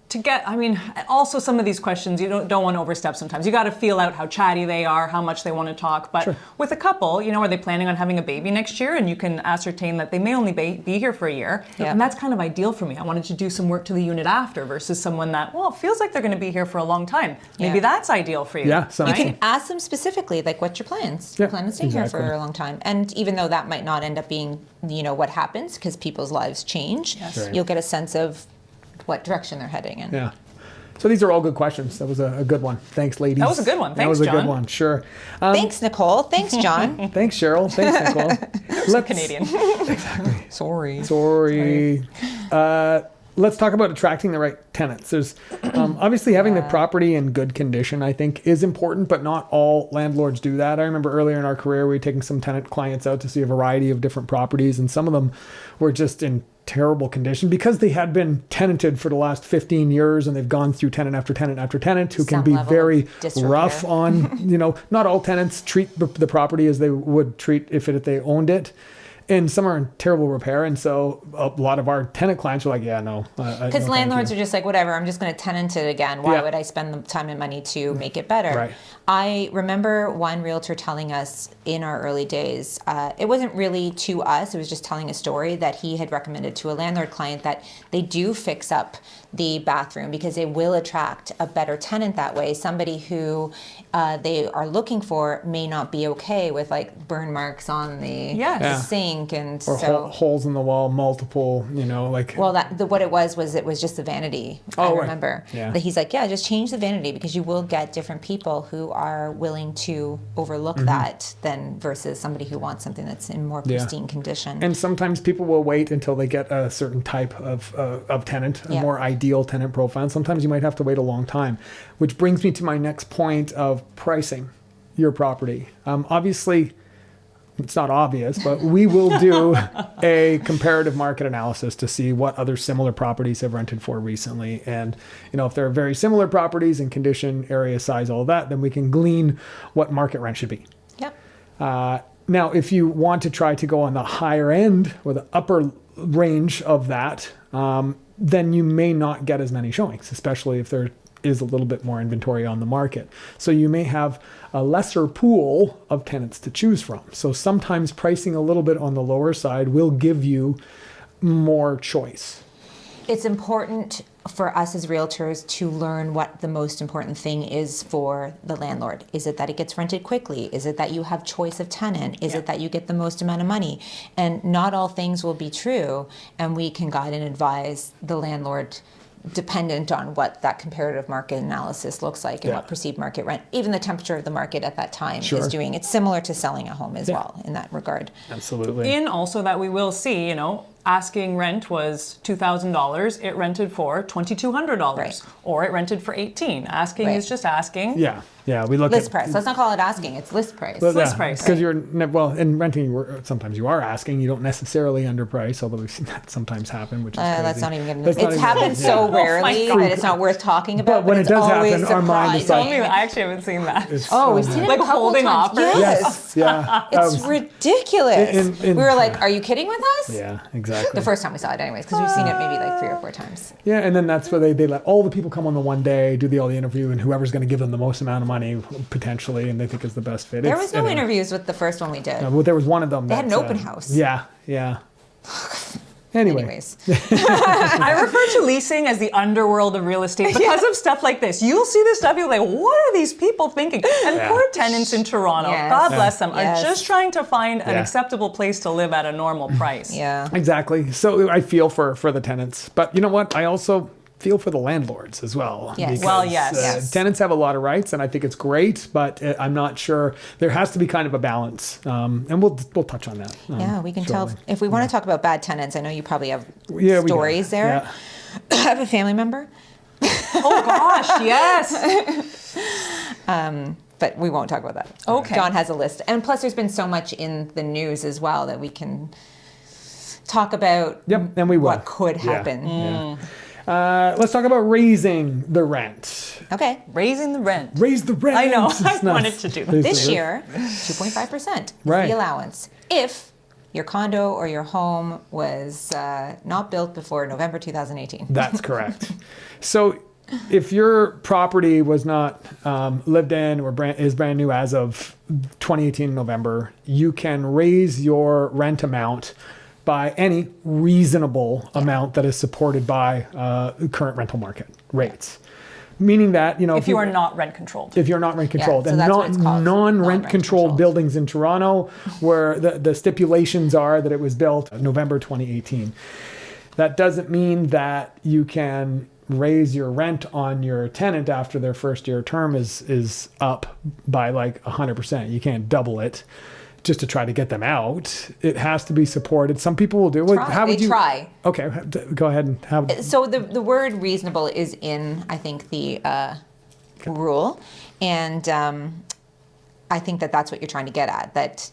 also some of these questions you don't want to overstep sometimes. You got to feel out how chatty they are, how much they want to talk. But with a couple, are they planning on having a baby next year? And you can ascertain that they may only be here for a year. Yeah. And that's kind of ideal for me. I wanted to do some work to the unit after versus someone that, it feels like they're going to be here for a long time. Maybe that's ideal for you. Yeah, you can ask them specifically, like, what's your plans? Yeah, You plan to stay here for a long time. And even though that might not end up being, what happens, because people's lives change, you'll get a sense of what direction they're heading in. Yeah. So these are all good questions. That was a good one. Thanks, ladies. That was a good one. Thanks, That was a John. good one, sure. Thanks, Nicole. Thanks, John. Thanks, Cheryl. Thanks, Nicole. Let's Canadian. Exactly. Sorry. Let's talk about attracting the right tenants. There's obviously having the property in good condition, I think, is important, but not all landlords do that. I remember earlier in our career, we were taking some tenant clients out to see a variety of different properties, and some of them were just in terrible condition because they had been tenanted for the last 15 years and they've gone through tenant after tenant after tenant who can be very rough on, not all tenants treat the property as they would treat if they owned it. And some are in terrible repair. And so a lot of our tenant clients are like, because landlords are just like, whatever, I'm just going to tenant it again. Why would I spend the time and money to make it better? Right. I remember one realtor telling us in our early days, it wasn't really to us, it was just telling a story that he had recommended to a landlord client that they do fix up the bathroom because they will attract a better tenant that way. Somebody who they are looking for may not be okay with like burn marks on the sink and holes in the wall, multiple, Well, what it was just the vanity. I remember. Yeah. But he's like, just change the vanity because you will get different people who are willing to overlook that than versus somebody who wants something that's in more pristine condition. And sometimes people will wait until they get a certain type of tenant, a more ideal tenant profile. And sometimes you might have to wait a long time, which brings me to my next point of pricing your property. Obviously, it's not obvious, but we will do a comparative market analysis to see what other similar properties have rented for recently. And, if there are very similar properties in condition, area, size, all that, then we can glean what market rent should be. Yep. Now, if you want to try to go on the higher end or the upper range of that, then you may not get as many showings, especially if there is a little bit more inventory on the market. So you may have a lesser pool of tenants to choose from. So sometimes pricing a little bit on the lower side will give you more choice. It's important for us as realtors to learn what the most important thing is for the landlord. Is it that it gets rented quickly? Is it that you have choice of tenant? Is it that you get the most amount of money? And not all things will be true, and we can guide and advise the landlord dependent on what that comparative market analysis looks like and what perceived market rent, even the temperature of the market at that time is doing. It's similar to selling a home as well in that regard. Absolutely. In also that we will see, asking rent was $2,000. It rented for $2,200, or it rented for $18,000. Asking is just asking. Yeah. Yeah, we look List at price. Let's not call it asking. It's list price. List price. Because in renting, sometimes you are asking. You don't necessarily underprice, although we've seen that sometimes happen, which is crazy. Let's not even get into Let's it. not It's even- happened yeah. so rarely God. that it's not worth talking about. But when it's it does always happen, our mind is surprising. like- I actually haven't seen that. It's Oh, so we've seen it Like a couple holding times. offers? Yes. Yeah. It's ridiculous. in- we were like, are you kidding with us? Yeah, exactly. The first time we saw it anyways, because we've seen it maybe like 3 or 4 times. Yeah, and then that's where they let all the people come on the one day, do all the interview, and whoever's going to give them the most amount of money, potentially, and they think is the best fit. There was no interviews with the first one we did. Well, there was one of them. They had an that, open house. Yeah. Anyway. Anyways. I refer to leasing as the underworld of real estate because of stuff like this. You'll see this stuff, you're like, what are these people thinking? And poor tenants in Toronto, Yes. God bless them, Yes. are just trying to find an Yeah. acceptable place to live at a normal price. Yeah. Exactly. So I feel for the tenants, but you know what? I also feel for the landlords as well. Yes. because, Well, yes. tenants have a lot of rights, and I think it's great, but I'm not sure. There has to be kind of a balance, and we'll touch on that. Yeah, we can shortly. tell. If we want to talk about bad tenants, I know you probably have Yeah, we stories do. there. Yeah. I have a family member, Oh gosh, yes. but we won't talk about that. Okay. John has a list. And plus, there's been so much in the news as well that we can talk about Yep, and we will. what could Yeah, happen. yeah. Let's talk about raising the rent. Okay. Raising the rent. Raise the rent. I know, It's I not- wanted to do that. raise This the rent. year, 2.5% is Right. the allowance. If your condo or your home was not built before November 2018. That's correct. So if your property was not lived in or is brand new as of 2018 November, you can raise your rent amount by any reasonable amount that is supported by current rental market rates. Meaning that, If you are not rent controlled. if you're not rent controlled, so and that's what it's called, non-rent non-rent controlled controlled. buildings in Toronto, where the stipulations are that it was built November 2018. That doesn't mean that you can raise your rent on your tenant after their first year term is up by like 100%. You can't double it just to try to get them out. It has to be supported. Some people will do it. Try. They try. Okay, go ahead and have. So the word reasonable is in, I think, the rule. And I think that that's what you're trying to get at, that,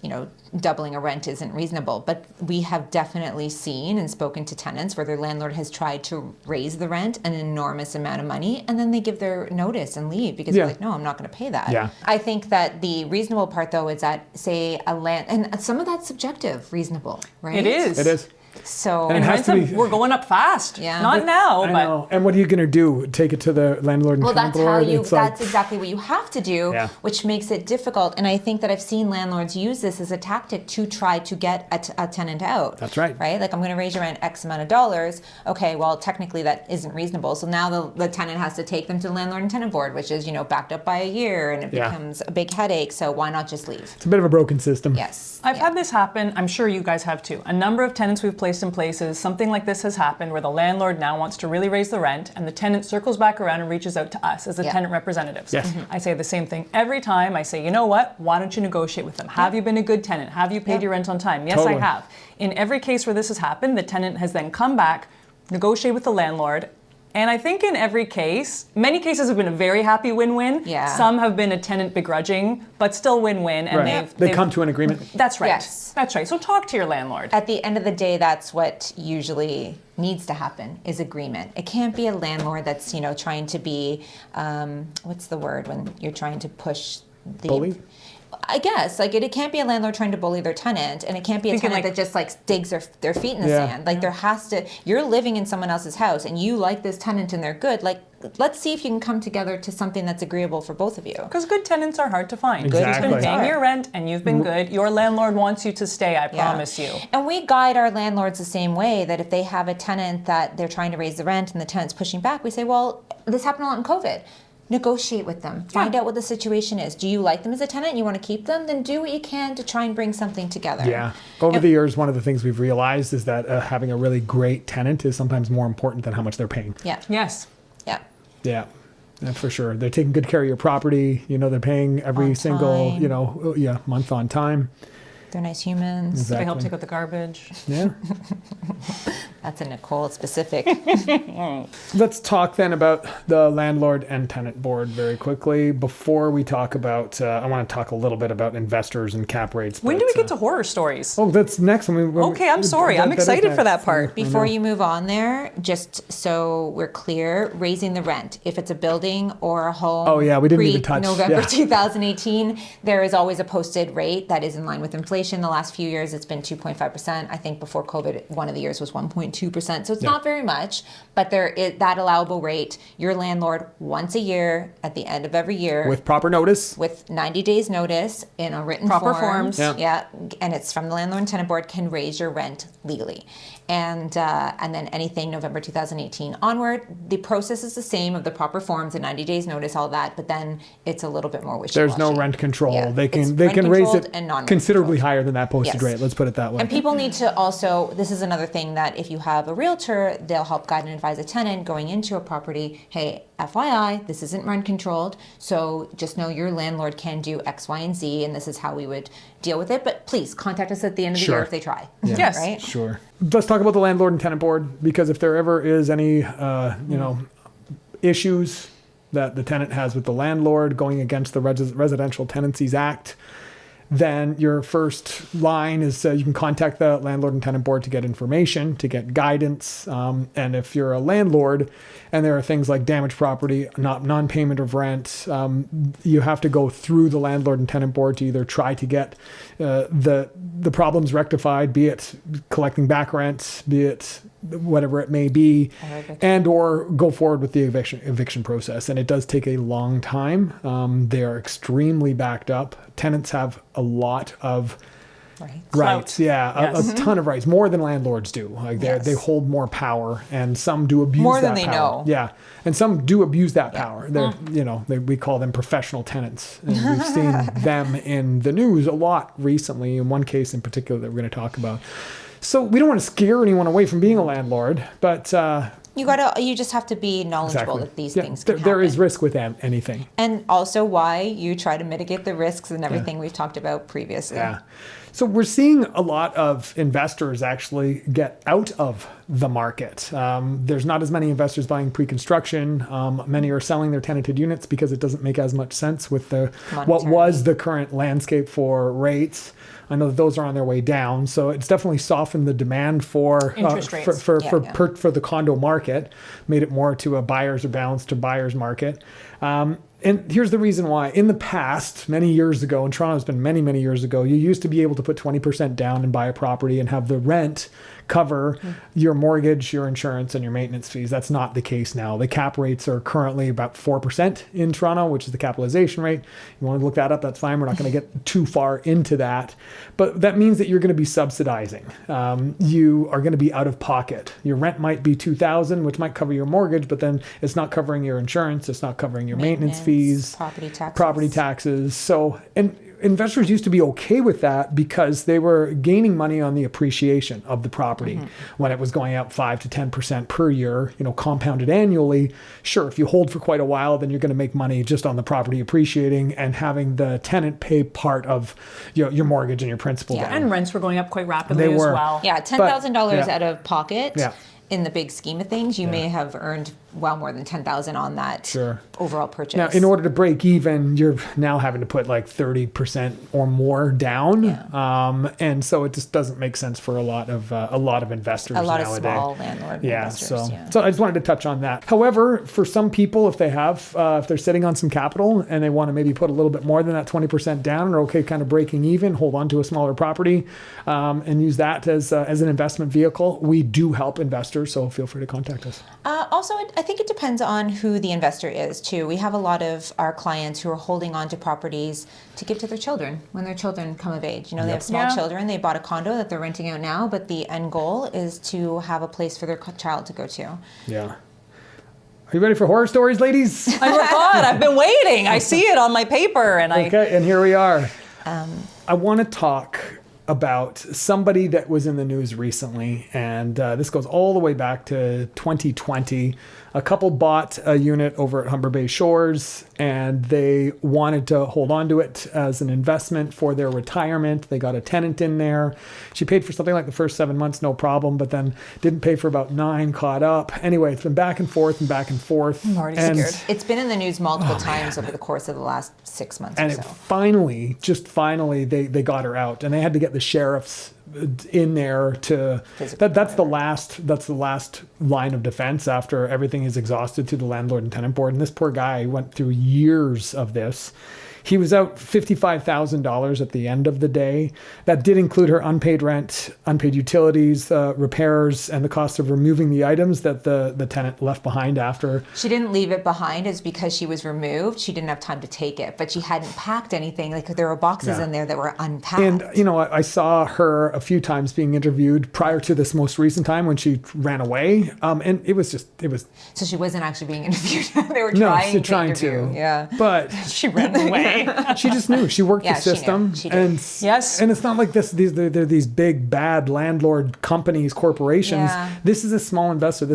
doubling a rent isn't reasonable. But we have definitely seen and spoken to tenants where their landlord has tried to raise the rent an enormous amount of money, and then they give their notice and leave because Yeah. they're like, no, I'm not going to pay that. Yeah. I think that the reasonable part, though, is that, say, and some of that's subjective, reasonable, right? It is. It is. So, And it has Rents to be- we're going up fast. Yeah. Not now, I but know. And what are you going to do? Take it to the landlord and well, that's how landlord? you. It's like- That's exactly what you have to do, Yeah. which makes it difficult. And I think that I've seen landlords use this as a tactic to try to get a tenant out. That's right. Right? Like, I'm going to raise your rent X amount of dollars. Okay, well, technically that isn't reasonable. So now the tenant has to take them to the landlord and tenant board, which is backed up by a year, and it Yeah. becomes a big headache. So why not just leave? It's a bit of a broken system. Yes. I've Yeah. had this happen. I'm sure you guys have too. A number of tenants we've placed in places, something like this has happened where the landlord now wants to really raise the rent and the tenant circles back around and reaches out to us as the Yeah. tenant representatives. Yes. I say the same thing every time. I say, you know what? Why don't you negotiate with them? Have you been a good tenant? Have you paid Yeah. your rent on time? Yes, Totally. I have. In every case where this has happened, the tenant has then come back, negotiate with the landlord. And I think in every case, many cases have been a very happy win-win. Yeah. Some have been a tenant begrudging, but still win-win. And Right. They come to an agreement. That's right. Yes. That's right. So talk to your landlord. At the end of the day, that's what usually needs to happen, is agreement. It can't be a landlord that's, trying to be, what's the word when you're trying to push the... Bully? I guess, it can't be a landlord trying to bully their tenant, and it can't be a Thinking tenant that just digs their feet in the Yeah. sand. There has to, you're living in someone else's house and you like this tenant and they're good. Let's see if you can come together to something that's agreeable for both of you. Because good tenants are hard to find. Exactly. You've been paying Are. your rent and you've been good. Your landlord wants you to stay, I Yeah. promise you. And we guide our landlords the same way, that if they have a tenant that they're trying to raise the rent and the tenant's pushing back, we say, well, this happened a lot in COVID. Negotiate with them. Find out what the situation is. Do you like them as a tenant? You want to keep them? Then do what you can to try and bring something together. Yeah. Over the years, one of the things we've realized is that having a really great tenant is sometimes more important than how much they're paying. Yeah. Yes. Yeah. Yeah. For sure. They're taking good care of your property. They're paying every On single, time. month on time. They're nice humans. Exactly. They help take out the garbage. Yeah. That's a Nicole specific. Let's talk then about the landlord and tenant board very quickly. Before we talk about, I want to talk a little bit about investors and cap rates. When do we get to horror stories? Oh, that's next. Okay, I'm sorry. I'm excited for that part. Before you move on there, just so we're clear, raising the rent. If it's a building or a home, Oh, yeah, we didn't even touch. November Yeah. 2018, there is always a posted rate that is in line with inflation. The last few years, it's been 2.5%. I think before COVID, one of the years was 1.2%. So it's not very much, but there is that allowable rate. Your landlord, once a year, at the end of every year, With proper notice. with 90 days notice in a written Proper form. forms. Yeah. And it's from the landlord and tenant board, can raise your rent legally. And then anything November 2018 onward, the process is the same of the proper forms, the 90 days notice, all that, but then it's a little bit more wishy-washy. There's no rent control. Yeah, They it's can raise rent-controlled it and non-rent considerably controlled. higher than that posted Yes. rate. Let's put it that way. And people need to also, this is another thing that if you have a realtor, they'll help guide and advise a tenant going into a property. Hey, FYI, this isn't rent controlled, so just know your landlord can do X, Y, and Z, and this is how we would deal with it. But please contact us at the end of the Sure. year if they try. Yes. Right? Sure. Let's talk about the landlord and tenant board, because if there ever is any, issues that the tenant has with the landlord going against the Residential Tenancies Act, then your first line is you can contact the landlord and tenant board to get information, to get guidance. And if you're a landlord and there are things like damaged property, non-payment of rent, you have to go through the landlord and tenant board to either try to get the problems rectified, be it collecting back rent, be it whatever it may be, and or go forward with the eviction process. And it does take a long time. They are extremely backed up. Tenants have a lot of rights. Yeah, Yes. a ton of rights, more than landlords do. Like they hold more power, and some do abuse More that than they power. know. Yeah, and some do abuse that power. They're we call them professional tenants, and we've seen them in the news a lot recently. In one case in particular that we're going to talk about. So we don't want to scare anyone away from being a landlord, but You just have to be knowledgeable that these things can there is happen. risk with anything. And also why you try to mitigate the risks and everything we've talked about previously. Yeah. So we're seeing a lot of investors actually get out of the market. There's not as many investors buying pre-construction. Many are selling their tenanted units because it doesn't make as much sense with what was the current landscape for rates. I know that those are on their way down, so it's definitely softened the demand for Interest rates. for the condo market, made it more to a buyer's or balanced to buyer's market. And here's the reason why. In the past, many years ago, in Toronto, it's been many, many years ago, you used to be able to put 20% down and buy a property and have the rent cover your mortgage, your insurance, and your maintenance fees. That's not the case now. The cap rates are currently about 4% in Toronto, which is the capitalization rate. You want to look that up, that's fine. We're not going to get too far into that. But that means that you're going to be subsidizing. You are going to be out of pocket. Your rent might be $2,000, which might cover your mortgage, but then it's not covering your insurance. It's not covering your maintenance fees, property taxes. So, and investors used to be okay with that because they were gaining money on the appreciation of the property when it was going up 5 to 10% per year, compounded annually. Sure, if you hold for quite a while, then you're going to make money just on the property appreciating and having the tenant pay part of your mortgage and your principal down. And rents were going up quite rapidly They as were. well. Yeah, $10,000 Yeah. out of pocket. Yeah. In the big scheme of things, you may have earned well more than $10,000 on that overall purchase. Now, in order to break even, you're now having to put like 30% or more down, and so it just doesn't make sense for a lot of investors. A lot nowadays. of small landlord investors. So I just wanted to touch on that. However, for some people, if they're sitting on some capital and they want to maybe put a little bit more than that 20% down, or kind of breaking even, hold on to a smaller property, and use that as an investment vehicle. We do help investors, so feel free to contact us. Also, I think it depends on who the investor is too. We have a lot of our clients who are holding on to properties to give to their children when their children come of age. They have small children. They bought a condo that they're renting out now, but the end goal is to have a place for their child to go to. Yeah. Are you ready for horror stories, ladies? I forgot. I've been waiting. I see it on my paper, and Okay, and here we are. I want to talk about somebody that was in the news recently, and this goes all the way back to 2020. A couple bought a unit over at Humber Bay Shores, and they wanted to hold on to it as an investment for their retirement. They got a tenant in there. She paid for something like the first 7 months, no problem, but then didn't pay for about 9, caught up. Anyway, it's been back and forth and back and forth. I'm already scared. It's been in the news multiple times over the course of the last 6 months And or so. finally, they got her out, and they had to get the sheriffs in there to that's the last line of defense after everything is exhausted to the landlord and tenant board. And this poor guy went through years of this. He was out $55,000 at the end of the day. That did include her unpaid rent, unpaid utilities, repairs, and the cost of removing the items that the tenant left behind after. She didn't leave it behind is because she was removed. She didn't have time to take it, but she hadn't packed anything. Like there were boxes in there that were unpacked. And, you know, I saw her a few times being interviewed prior to this most recent time when she ran away. And it was. So she wasn't actually being interviewed. They were trying to interview. Yeah. But She ran away. she just knew. She worked the She knew. system. She did. And Yes. And it's not like they're these big bad landlord companies, corporations. Yeah. This is a small investor.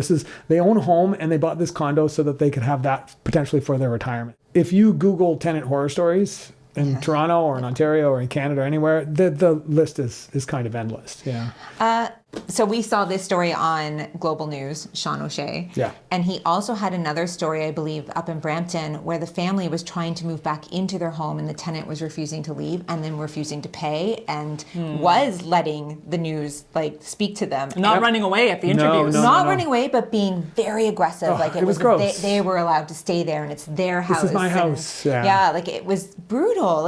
They own a home and they bought this condo so that they could have that potentially for their retirement. If you Google tenant horror stories in Toronto or in Ontario or in Canada or anywhere, the list is kind of endless. Yeah. So we saw this story on Global News, Sean O'Shea. Yeah. And he also had another story, I believe, up in Brampton, where the family was trying to move back into their home and the tenant was refusing to leave and then refusing to pay and was letting the news speak to them. Not running away at the interviews. No. Not running away, but being very aggressive. It was gross. They were allowed to stay there, and it's their house. This is my and- house. Yeah. It was brutal.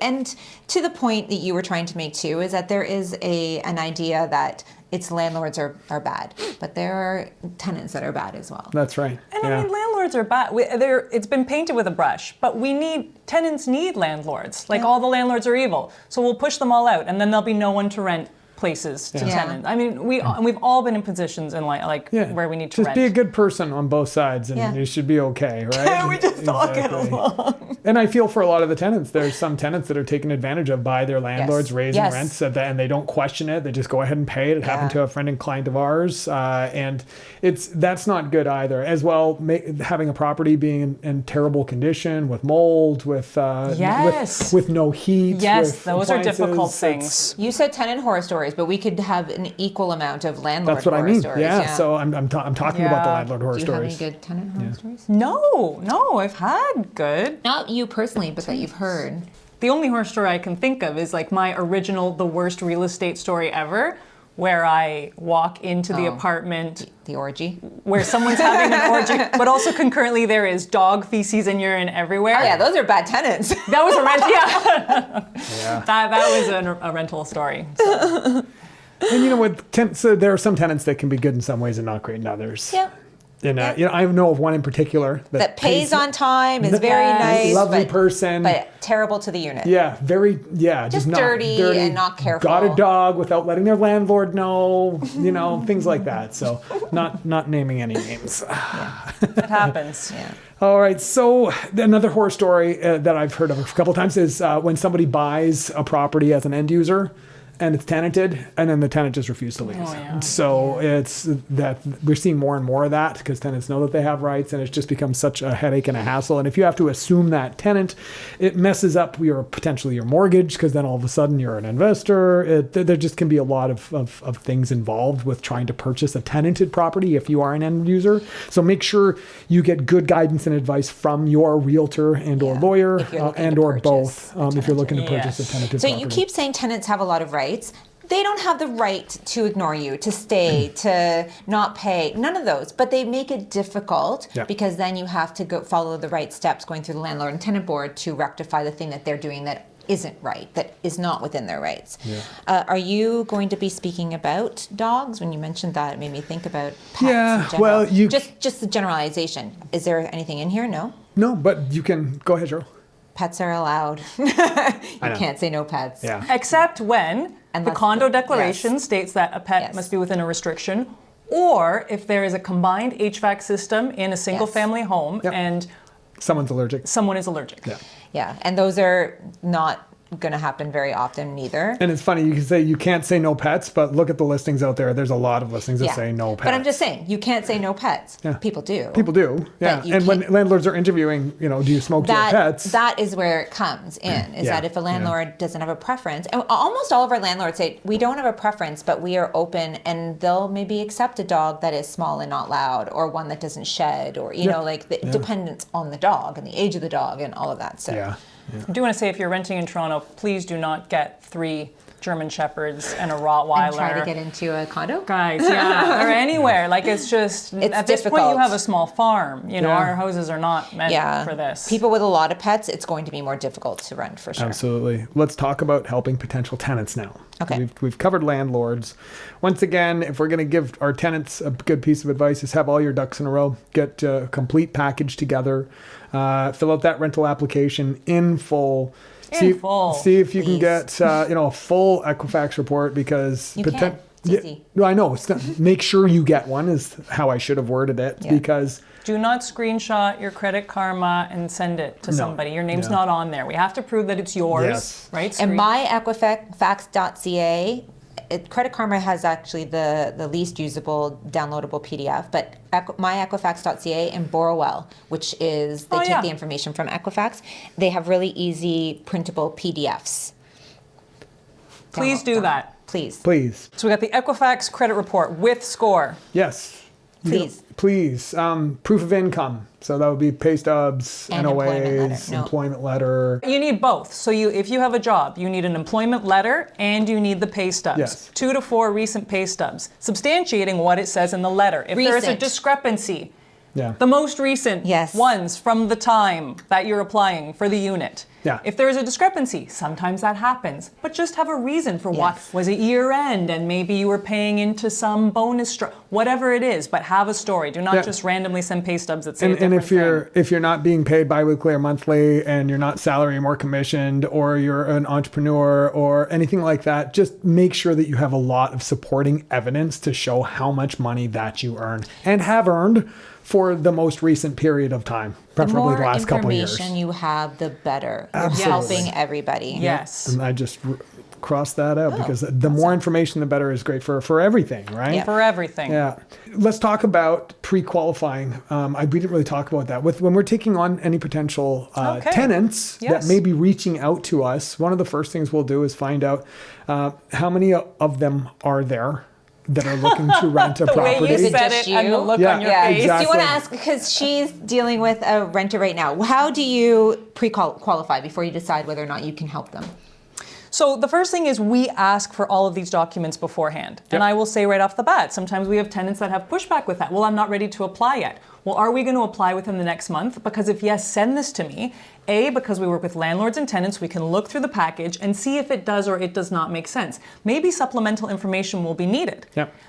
And to the point that you were trying to make too is that there is an idea that it's landlords are bad, but there are tenants that are bad as well. That's right. And I mean, landlords are bad. It's been painted with a brush, but tenants need landlords. All the landlords are evil. So we'll push them all out, and then there'll be no one to rent places to tenants. I mean, we've all been in positions in where we need to just rent. be a good person on both sides, and you should be okay, right? We just all get along. And I feel for a lot of the tenants. There's some tenants that are taken advantage of by their landlords, raising rents, and they don't question it. They just go ahead and pay it. It happened to a friend and client of ours, and that's not good either. As well, having a property being in terrible condition with mold, with no heat. Yes, with those are appliances. difficult things. You said tenant horror stories, but we could have an equal amount of landlord That's what horror I mean. stories. Yeah. So I'm talking about the landlord horror Do you stories. have any good tenant horror stories? No, I've had good. Not you personally, but that you've heard. The only horror story I can think of is my original, the worst real estate story ever, where I walk into the apartment. The orgy. Where someone's having an orgy, but also concurrently there is dog feces and urine everywhere. Oh yeah, those are bad tenants. That was a rent, That was a rental story. So. And you know so there are some tenants that can be good in some ways and not great in others. Yep. And I know of one in particular that pays on time, is very nice, lovely person, but terrible to the unit. Yeah, just not dirty and not careful. Got a dog without letting their landlord know, things like that. So not naming any names. It happens. Yeah. All right, so another horror story that I've heard of a couple times is when somebody buys a property as an end user and it's tenanted, and then the tenant just refused to leave. Oh, yeah. So it's that we're seeing more and more of that because tenants know that they have rights, and it's just become such a headache and a hassle. And if you have to assume that tenant, it messes up potentially your mortgage because then all of a sudden you're an investor. There just can be a lot of things involved with trying to purchase a tenanted property if you are an end user. So make sure you get good guidance and advice from your realtor and or lawyer and or both if you're looking to purchase a tenanted property. So you keep saying tenants have a lot of rights. They don't have the right to ignore you, to stay, to not pay, none of those. But they make it difficult because then you have to go follow the right steps going through the landlord and tenant board to rectify the thing that they're doing that isn't right, that is not within their rights. Yeah. Are you going to be speaking about dogs? When you mentioned that, it made me think about pets in general. Well, just the generalization. Is there anything in here? No? No, but you can, go ahead, Cheryl. Pets are allowed. You can't say no pets. Yeah. Except when the condo declaration states that a pet must be within a restriction, or if there is a combined HVAC system in a single family home and someone is allergic. Yeah. Yeah, and those are not going to happen very often either. And it's funny, you can't say no pets, but look at the listings out there. There's a lot of listings that say no pets. But I'm just saying, you can't say no pets. Yeah. People do. People do, yeah. And when landlords are interviewing, do you smoke your pets? That is where it comes in, is that if a landlord doesn't have a preference, and almost all of our landlords say, we don't have a preference, but we are open, and they'll maybe accept a dog that is small and not loud, or one that doesn't shed, or, dependence on the dog and the age of the dog and all of that. So. Yeah. I do want to say, if you're renting in Toronto, please do not get 3 German Shepherds and a Rottweiler. And try to get into a condo? Guys, yeah, or anywhere. Like, it's just, at this point, you have a small farm. Our houses are not meant for this. People with a lot of pets, it's going to be more difficult to rent, for sure. Absolutely. Let's talk about helping potential tenants now. Okay. We've covered landlords. Once again, if we're going to give our tenants a good piece of advice, is have all your ducks in a row. Get a complete package together. Fill out that rental application in full. See if you can get a full Equifax report, because It's easy. I know. Make sure you get one is how I should have worded it, because do not screenshot your Credit Karma and send it to somebody. Your name's not on there. We have to prove that it's yours, right? And myequifax.ca. Credit Karma has actually the least usable downloadable PDF, but myequifax.ca and Borrowell, which is they take the information from Equifax. They have really easy printable PDFs. Please do that. Please. So we got the Equifax credit report with score. Yes. Please. Proof of income. So that would be pay stubs, And NOAs, employment letter. You need both. So if you have a job, you need an employment letter and you need the pay stubs. Yes. 2 to 4 recent pay stubs, substantiating what it says in the letter. If there is a discrepancy, the most recent ones from the time that you're applying for the unit. Yeah. If there is a discrepancy, sometimes that happens, but just have a reason for what. Was it year end and maybe you were paying into some bonus, whatever it is, but have a story. Do not just randomly send pay stubs that say a different thing. If you're not being paid biweekly or monthly, and you're not salary or commissioned, or you're an entrepreneur or anything like that, just make sure that you have a lot of supporting evidence to show how much money that you earn and have earned for the most recent period of time, preferably the last couple of years. The more information you have, the better. Absolutely. You're helping everybody. Yes. And I just crossed that out, because the more information, the better is great for everything, right? Yeah. For everything. Yeah. Let's talk about pre-qualifying. We didn't really talk about that. When we're taking on any potential tenants that may be reaching out to us, one of the first things we'll do is find out how many of them are there that are looking to rent a property. The way you said it and the look on your face. Exactly. Do you want to ask, because she's dealing with a renter right now, how do you pre-qualify before you decide whether or not you can help them? So the first thing is we ask for all of these documents beforehand. And I will say right off the bat, sometimes we have tenants that have pushback with that. Well, I'm not ready to apply yet. Well, are we going to apply within the next month? Because if yes, send this to me. Because we work with landlords and tenants, we can look through the package and see if it does or it does not make sense. Maybe supplemental information will be needed.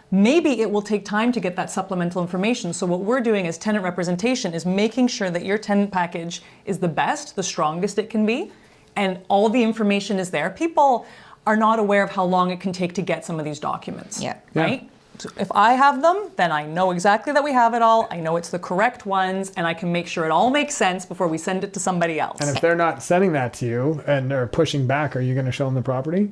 Maybe it will take time to get that supplemental information. So what we're doing as tenant representation is making sure that your tenant package is the best, the strongest it can be, and all the information is there. People are not aware of how long it can take to get some of these documents. Right? So if I have them, then I know exactly that we have it all. I know it's the correct ones, and I can make sure it all makes sense before we send it to somebody else. And if they're not sending that to you and they're pushing back, are you going to show them the property?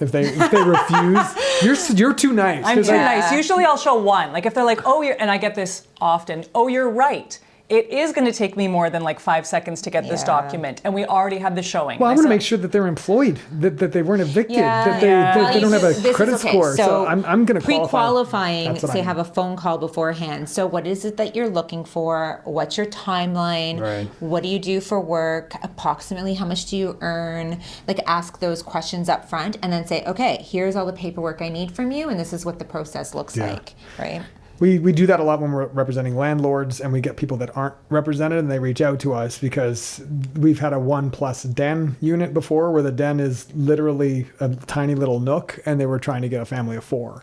If they refuse, you're too nice. I'm too nice. Usually I'll show one. Like if they're like, and I get this often, you're right. It is going to take me more than like 5 seconds to get this document, and we already had the showing. Well, I want to make sure that they're employed, that they weren't evicted, that they don't have a credit score. So I'm going to pre-qualifying. Say have a phone call beforehand. So what is it that you're looking for? What's your timeline? Right. What do you do for work? Approximately how much do you earn? Like ask those questions up front, and then say, okay, here's all the paperwork I need from you, and this is what the process looks like. Right. We do that a lot when we're representing landlords, and we get people that aren't represented and they reach out to us, because we've had a 1+ den unit before, where the den is literally a tiny little nook, and they were trying to get a family of 4.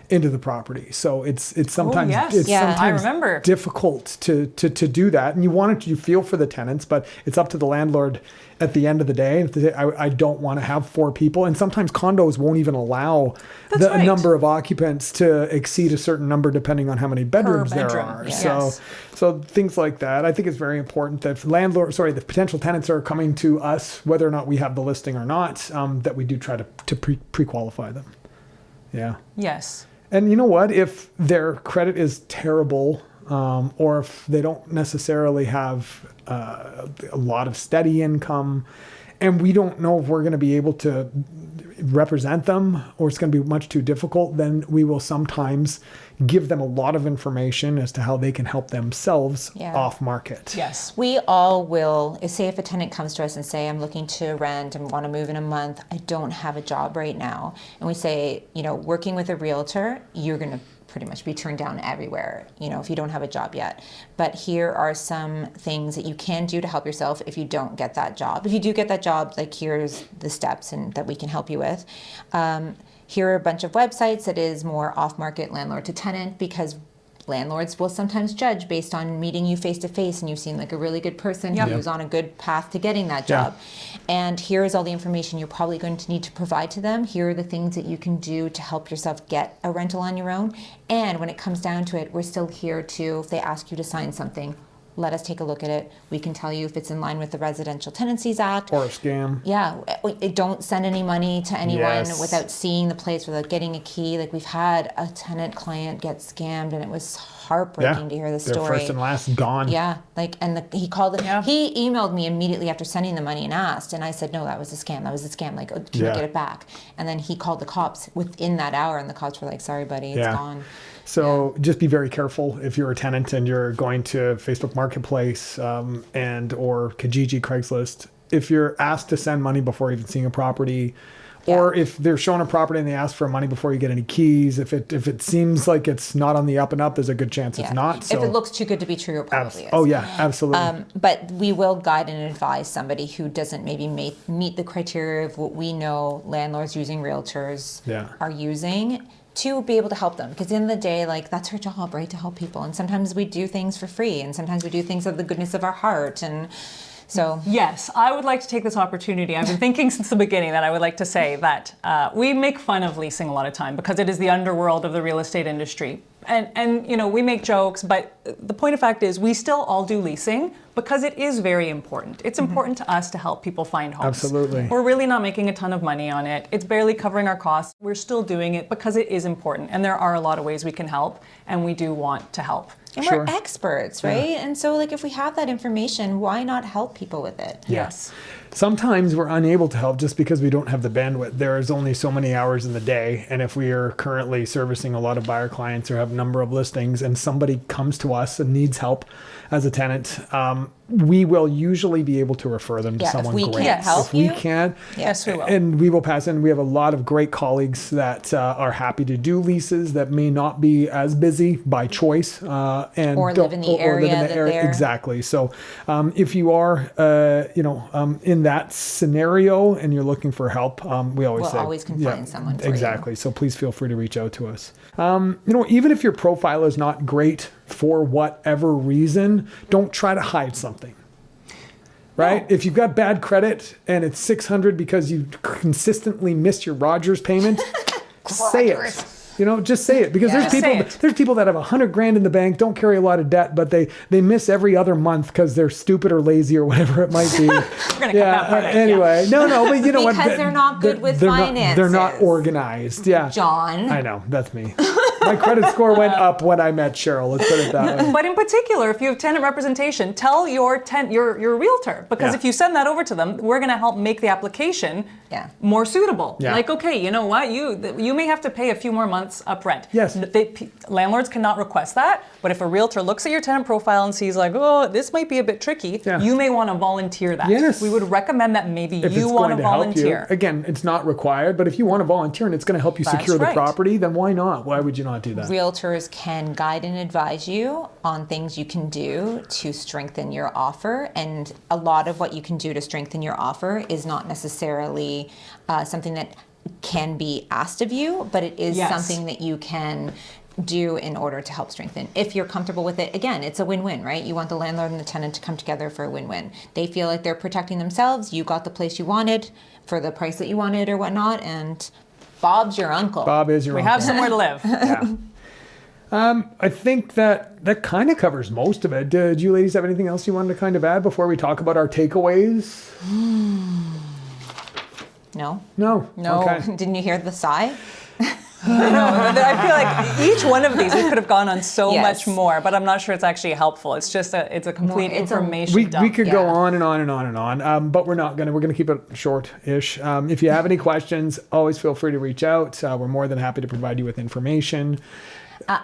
into the property. So it's sometimes yes. it's Yeah. sometimes I remember. difficult to do that, and you feel for the tenants, but it's up to the landlord at the end of the day. If they say, I don't want to have 4 people, and sometimes condos won't even allow That's right. number of occupants to exceed a certain number depending on how many bedrooms there bedroom, are. yes. So things like that. I think it's very important that the potential tenants are coming to us, whether or not we have the listing or not, that we do try to pre-qualify them. Yeah. Yes. And you know what? If their credit is terrible, or if they don't necessarily have a lot of steady income, and we don't know if we're going to be able to represent them, or it's going to be much too difficult, then we will sometimes give them a lot of information as to how they can help themselves off market. Yes. We all will, say if a tenant comes to us and say, I'm looking to rent and want to move in a month, I don't have a job right now. And we say, working with a realtor, you're going to pretty much be turned down everywhere, if you don't have a job yet. But here are some things that you can do to help yourself if you don't get that job. If you do get that job, here's the steps and that we can help you with. Here are a bunch of websites that is more off-market landlord to tenant, because landlords will sometimes judge based on meeting you face to face, and you seem like a really good person who's on a good path to getting that job. And here is all the information you're probably going to need to provide to them. Here are the things that you can do to help yourself get a rental on your own. And when it comes down to it, we're still here to, if they ask you to sign something, let us take a look at it. We can tell you if it's in line with the Residential Tenancies Act. Or a scam. Yeah, don't send any money to anyone Yes. without seeing the place, without getting a key. We've had a tenant client get scammed, and it was heartbreaking to hear the story. Their first and last gone. Yeah, he called it. He emailed me immediately after sending the money and asked, and I said, no, that was a scam. That was a scam. Can you get it back? And then he called the cops within that hour, and the cops were like, sorry, buddy, it's gone. So just be very careful if you're a tenant and you're going to Facebook Marketplace and or Kijiji, Craigslist. If you're asked to send money before even seeing a property, or if they're showing a property and they ask for money before you get any keys, if it seems like it's not on the up and up, there's a good chance it's not. So if it looks too good to be true, it probably is. Oh yeah, absolutely. But we will guide and advise somebody who doesn't maybe meet the criteria of what we know landlords using realtors are using, to be able to help them. Because in the day, that's our job, right? To help people. And sometimes we do things for free, and sometimes we do things of the goodness of our heart. And so yes, I would like to take this opportunity. I've been thinking since the beginning that I would like to say that we make fun of leasing a lot of time because it is the underworld of the real estate industry. And we make jokes, but the point of fact is we still all do leasing because it is very important. It's important to us to help people find homes. Absolutely. We're really not making a ton of money on it. It's barely covering our costs. We're still doing it because it is important. And there are a lot of ways we can help, and we do want to help. And we're experts, right? Yeah. And so if we have that information, why not help people with it? Yes. Sometimes we're unable to help just because we don't have the bandwidth. There's only so many hours in the day. And if we are currently servicing a lot of buyer clients or have a number of listings and somebody comes to us and needs help as a tenant, we will usually be able to refer them to someone great. If we can't help you. We can. Yes, we will. And we will pass in. We have a lot of great colleagues that are happy to do leases that may not be as busy by choice. And or live in the area. Exactly. So if you are, in that scenario and you're looking for help, we always say. We'll always can find someone for Exactly. you. So please feel free to reach out to us. Even if your profile is not great for whatever reason, don't try to hide something. Right? No. If you've got bad credit and it's 600 because you consistently miss your Rogers payment, say it. Just say it, because there's people that have $100,000 in the bank, don't carry a lot of debt, but they miss every other month because they're stupid or lazy or whatever it might be. We're gonna cut that part out. Anyway, no, but you know what? Because they're not good with finances. They're not organized. Yeah, John. I know, that's me. My credit score went up when I met Cheryl. Let's put it that way. But in particular, if you have tenant representation, tell your realtor, because if you send that over to them, we're going to help make the application more suitable. Yeah. Okay, you know what? You may have to pay a few more months up rent. Yes. Landlords cannot request that, but if a realtor looks at your tenant profile and sees this might be a bit tricky, you may want to volunteer that. Yes. We would recommend that maybe if you want to volunteer. Again, it's not required, but if you want to volunteer and it's going to help you secure the property, then why not? Why would you not do that? Realtors can guide and advise you on things you can do to strengthen your offer, and a lot of what you can do to strengthen your offer is not necessarily something that can be asked of you, but it is Yes. something that you can do in order to help strengthen. If you're comfortable with it, again, it's a win-win, right? You want the landlord and the tenant to come together for a win-win. They feel like they're protecting themselves. You got the place you wanted for the price that you wanted or whatnot, and Bob's your uncle. Bob is your We uncle. have somewhere to live. Yeah. I think that kind of covers most of it. Did you ladies have anything else you wanted to kind of add before we talk about our takeaways? No? No. No. Okay. Didn't you hear the sigh? I feel like each one of these we could have gone on so Yes. much more, but I'm not sure it's actually helpful. It's just it's a complete It's a- information We dump. could go Yeah. on and on and on and on, but we're not gonna. We're gonna keep it short-ish. If you have any questions, always feel free to reach out. We're more than happy to provide you with information.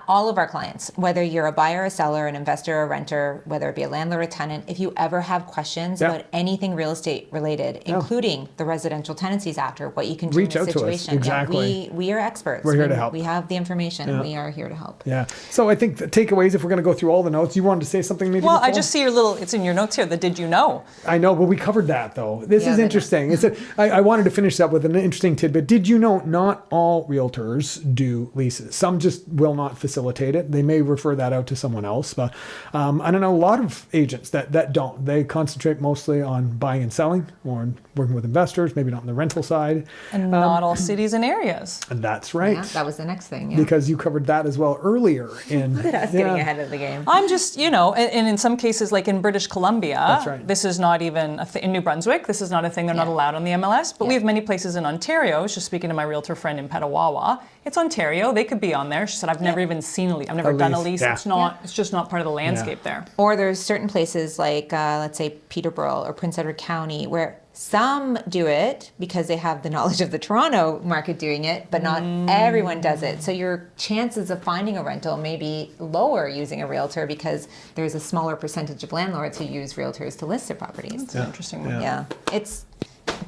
All of our clients, whether you're a buyer, a seller, an investor, a renter, whether it be a landlord or tenant, if you ever have questions Yeah. about anything real estate related, including the Residential Tenancies Act or what you can do Reach in out a to us. situation, Exactly. we are experts. We're here to help. We have the information. We are here to help. Yeah. So I think the takeaways, if we're gonna go through all the notes, you wanted to say something maybe? Well, I Nicole? just see your little, it's in your notes here, the did you know? I know, but we covered that though. This Yeah, is they know. interesting. I wanted to finish up with an interesting tidbit. Did you know not all realtors do leases? Some just will not facilitate it. They may refer that out to someone else, but I don't know, a lot of agents that don't. They concentrate mostly on buying and selling or working with investors, maybe not on the rental side. And not all cities and areas. And that's right. Yeah, that was the next thing. Yeah. Because you covered that as well earlier in Look at us getting ahead of the game. I'm just, and in some cases, like in British Columbia, That's right. this is not even, in New Brunswick, this is not a thing, they're not Yeah. allowed on the MLS, but we Yeah. have many places in Ontario. I was just speaking to my realtor friend in Petawawa. It's Ontario, they could be on there. She said, I've never even seen a lease, I've never done a lease, lease, yeah. it's just not part of the landscape there. Or there's certain places like, let's say, Peterborough or Prince Edward County, where some do it because they have the knowledge of the Toronto market doing it, but not everyone does it. So your chances of finding a rental may be lower using a realtor because there's a smaller percentage of landlords who use realtors to list their properties. It's an interesting one. Yeah, it's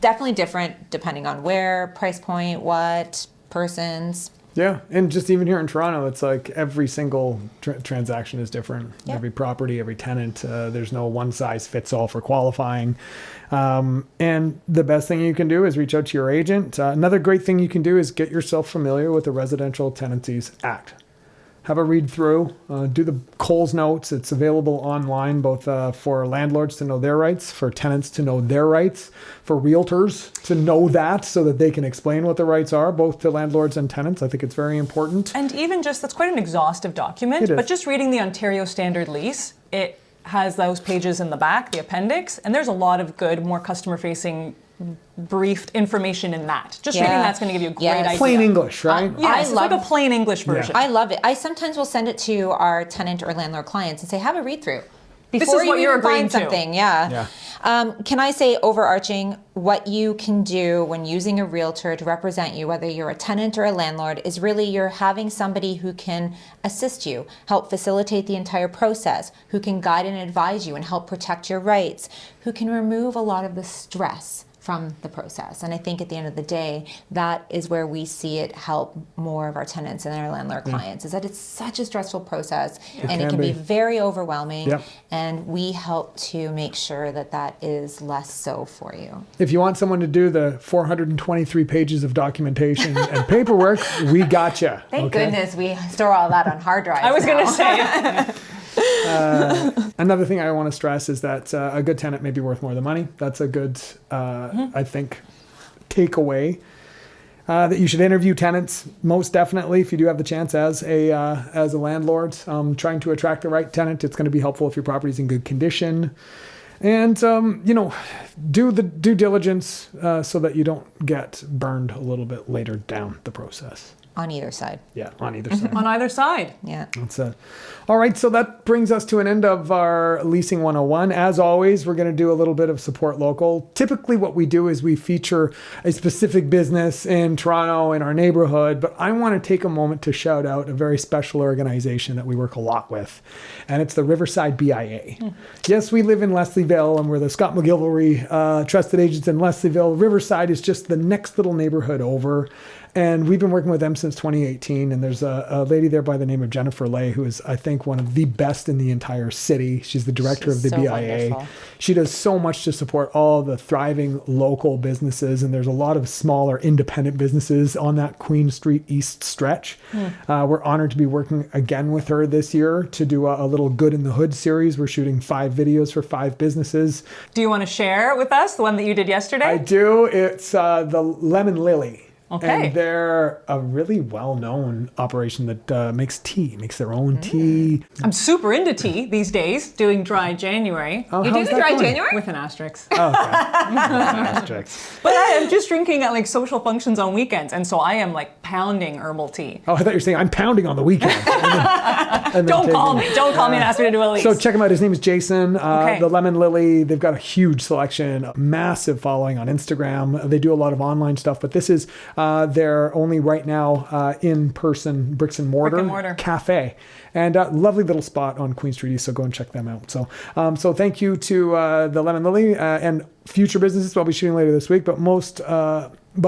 definitely different depending on where, price point, what, persons. Yeah, and just even here in Toronto, it's like every single transaction is different. Yeah. Every property, every tenant. There's no one size fits all for qualifying. And the best thing you can do is reach out to your agent. Another great thing you can do is get yourself familiar with the Residential Tenancies Act. Have a read through, do the Coles notes. It's available online, both for landlords to know their rights, for tenants to know their rights, for realtors to know that so that they can explain what the rights are, both to landlords and tenants. I think it's very important. And even just, that's quite an exhaustive document, It is. but just reading the Ontario Standard Lease, it has those pages in the back, the appendix, and there's a lot of good, more customer-facing, briefed information in that. Just reading that's going to give you a great Yes. idea. Plain English, right? Yes, it's I like a love- plain English version. I love it. I sometimes will send it to our tenant or landlord clients and say, have a read through. This Before is what you you're even find agreeing to. something, yeah. Can I say overarching, what you can do when using a realtor to represent you, whether you're a tenant or a landlord, is really you're having somebody who can assist you, help facilitate the entire process, who can guide and advise you and help protect your rights, who can remove a lot of the stress from the process. And I think at the end of the day, that is where we see it help more of our tenants and our landlord clients, is that it's such a stressful process and it can can be be. very overwhelming. Yep. And we help to make sure that that is less so for you. If you want someone to do the 423 pages of documentation and paperwork, we got you. Thank goodness we store all that on hard drives. I was going to now. say, Another thing I want to stress is that a good tenant may be worth more than money. That's a good, I think, takeaway. That you should interview tenants, most definitely, if you do have the chance as a landlord. Trying to attract the right tenant, it's going to be helpful if your property's in good condition. And, do the due diligence so that you don't get burned a little bit later down the process. On either side. Yeah, on either side. on either side. Yeah. That's it. All right, so that brings us to an end of our Leasing 101. As always, we're going to do a little bit of support local. Typically what we do is we feature a specific business in Toronto, in our neighborhood, but I want to take a moment to shout out a very special organization that we work a lot with, and it's the Riverside BIA. Yes, we live in Leslieville, and we're the Scott McGilvery trusted agents in Leslieville. Riverside is just the next little neighborhood over. And we've been working with them since 2018. And there's a lady there by the name of Jennifer Lay, who is, I think, one of the best in the entire city. She's the director of the so BIA. wonderful. She does so much to support all the thriving local businesses. And there's a lot of smaller independent businesses on that Queen Street East stretch. We're honored to be working again with her this year to do a little Good in the Hood series. We're shooting 5 videos for 5 businesses. Do you want to share with us the one that you did yesterday? I do. It's the Lemon Lily. Okay. And they're a really well-known operation that makes their own tea. I'm super into tea these days, doing dry January. Oh, You do how's the that dry going? January? With an asterisk. Oh, okay. Asterisks. But I am just drinking at like social functions on weekends, and so I am like pounding herbal tea. Oh, I thought you were saying I'm pounding on the weekend. Don't call me and ask me to do a lease. So check him out. His name is Jason. Okay. The Lemon Lily. They've got a huge selection, a massive following on Instagram. They do a lot of online stuff, but this is their only right now in-person bricks and mortar cafe, and lovely little spot on Queen Street East. So go and check them out. So thank you to the Lemon Lily and future businesses I'll be shooting later this week, but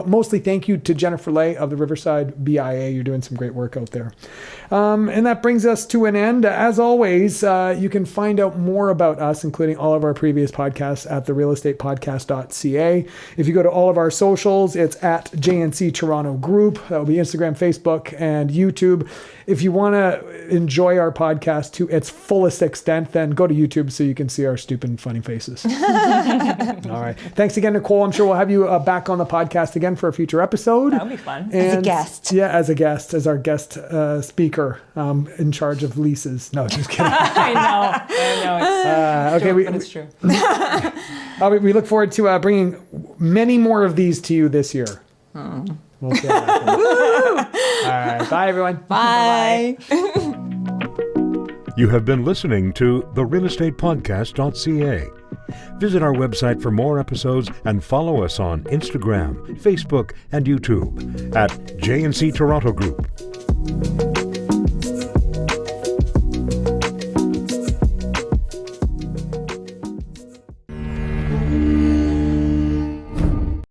mostly thank you to Jennifer Lay of the Riverside BIA. You're doing some great work out there. And that brings us to an end. As always, you can find out more about us, including all of our previous podcasts, at therealestatepodcast.ca. If you go to all of our socials, it's at JNC Toronto Group. That will be Instagram, Facebook, and YouTube. If you want to enjoy our podcast to its fullest extent, then go to YouTube so you can see our stupid and funny faces. All right. Thanks again, Nicole. I'm sure we'll have you back on the podcast again for a future episode. That would be fun. As a guest. Yeah, as our guest speaker in charge of leases. No, just kidding. I know. It's Okay, but it's true. we look forward to bringing many more of these to you this year. We'll see how that goes. All right. Bye, everyone. Bye. You have been listening to therealestatepodcast.ca. Visit our website for more episodes and follow us on Instagram, Facebook, and YouTube at JNC Toronto Group.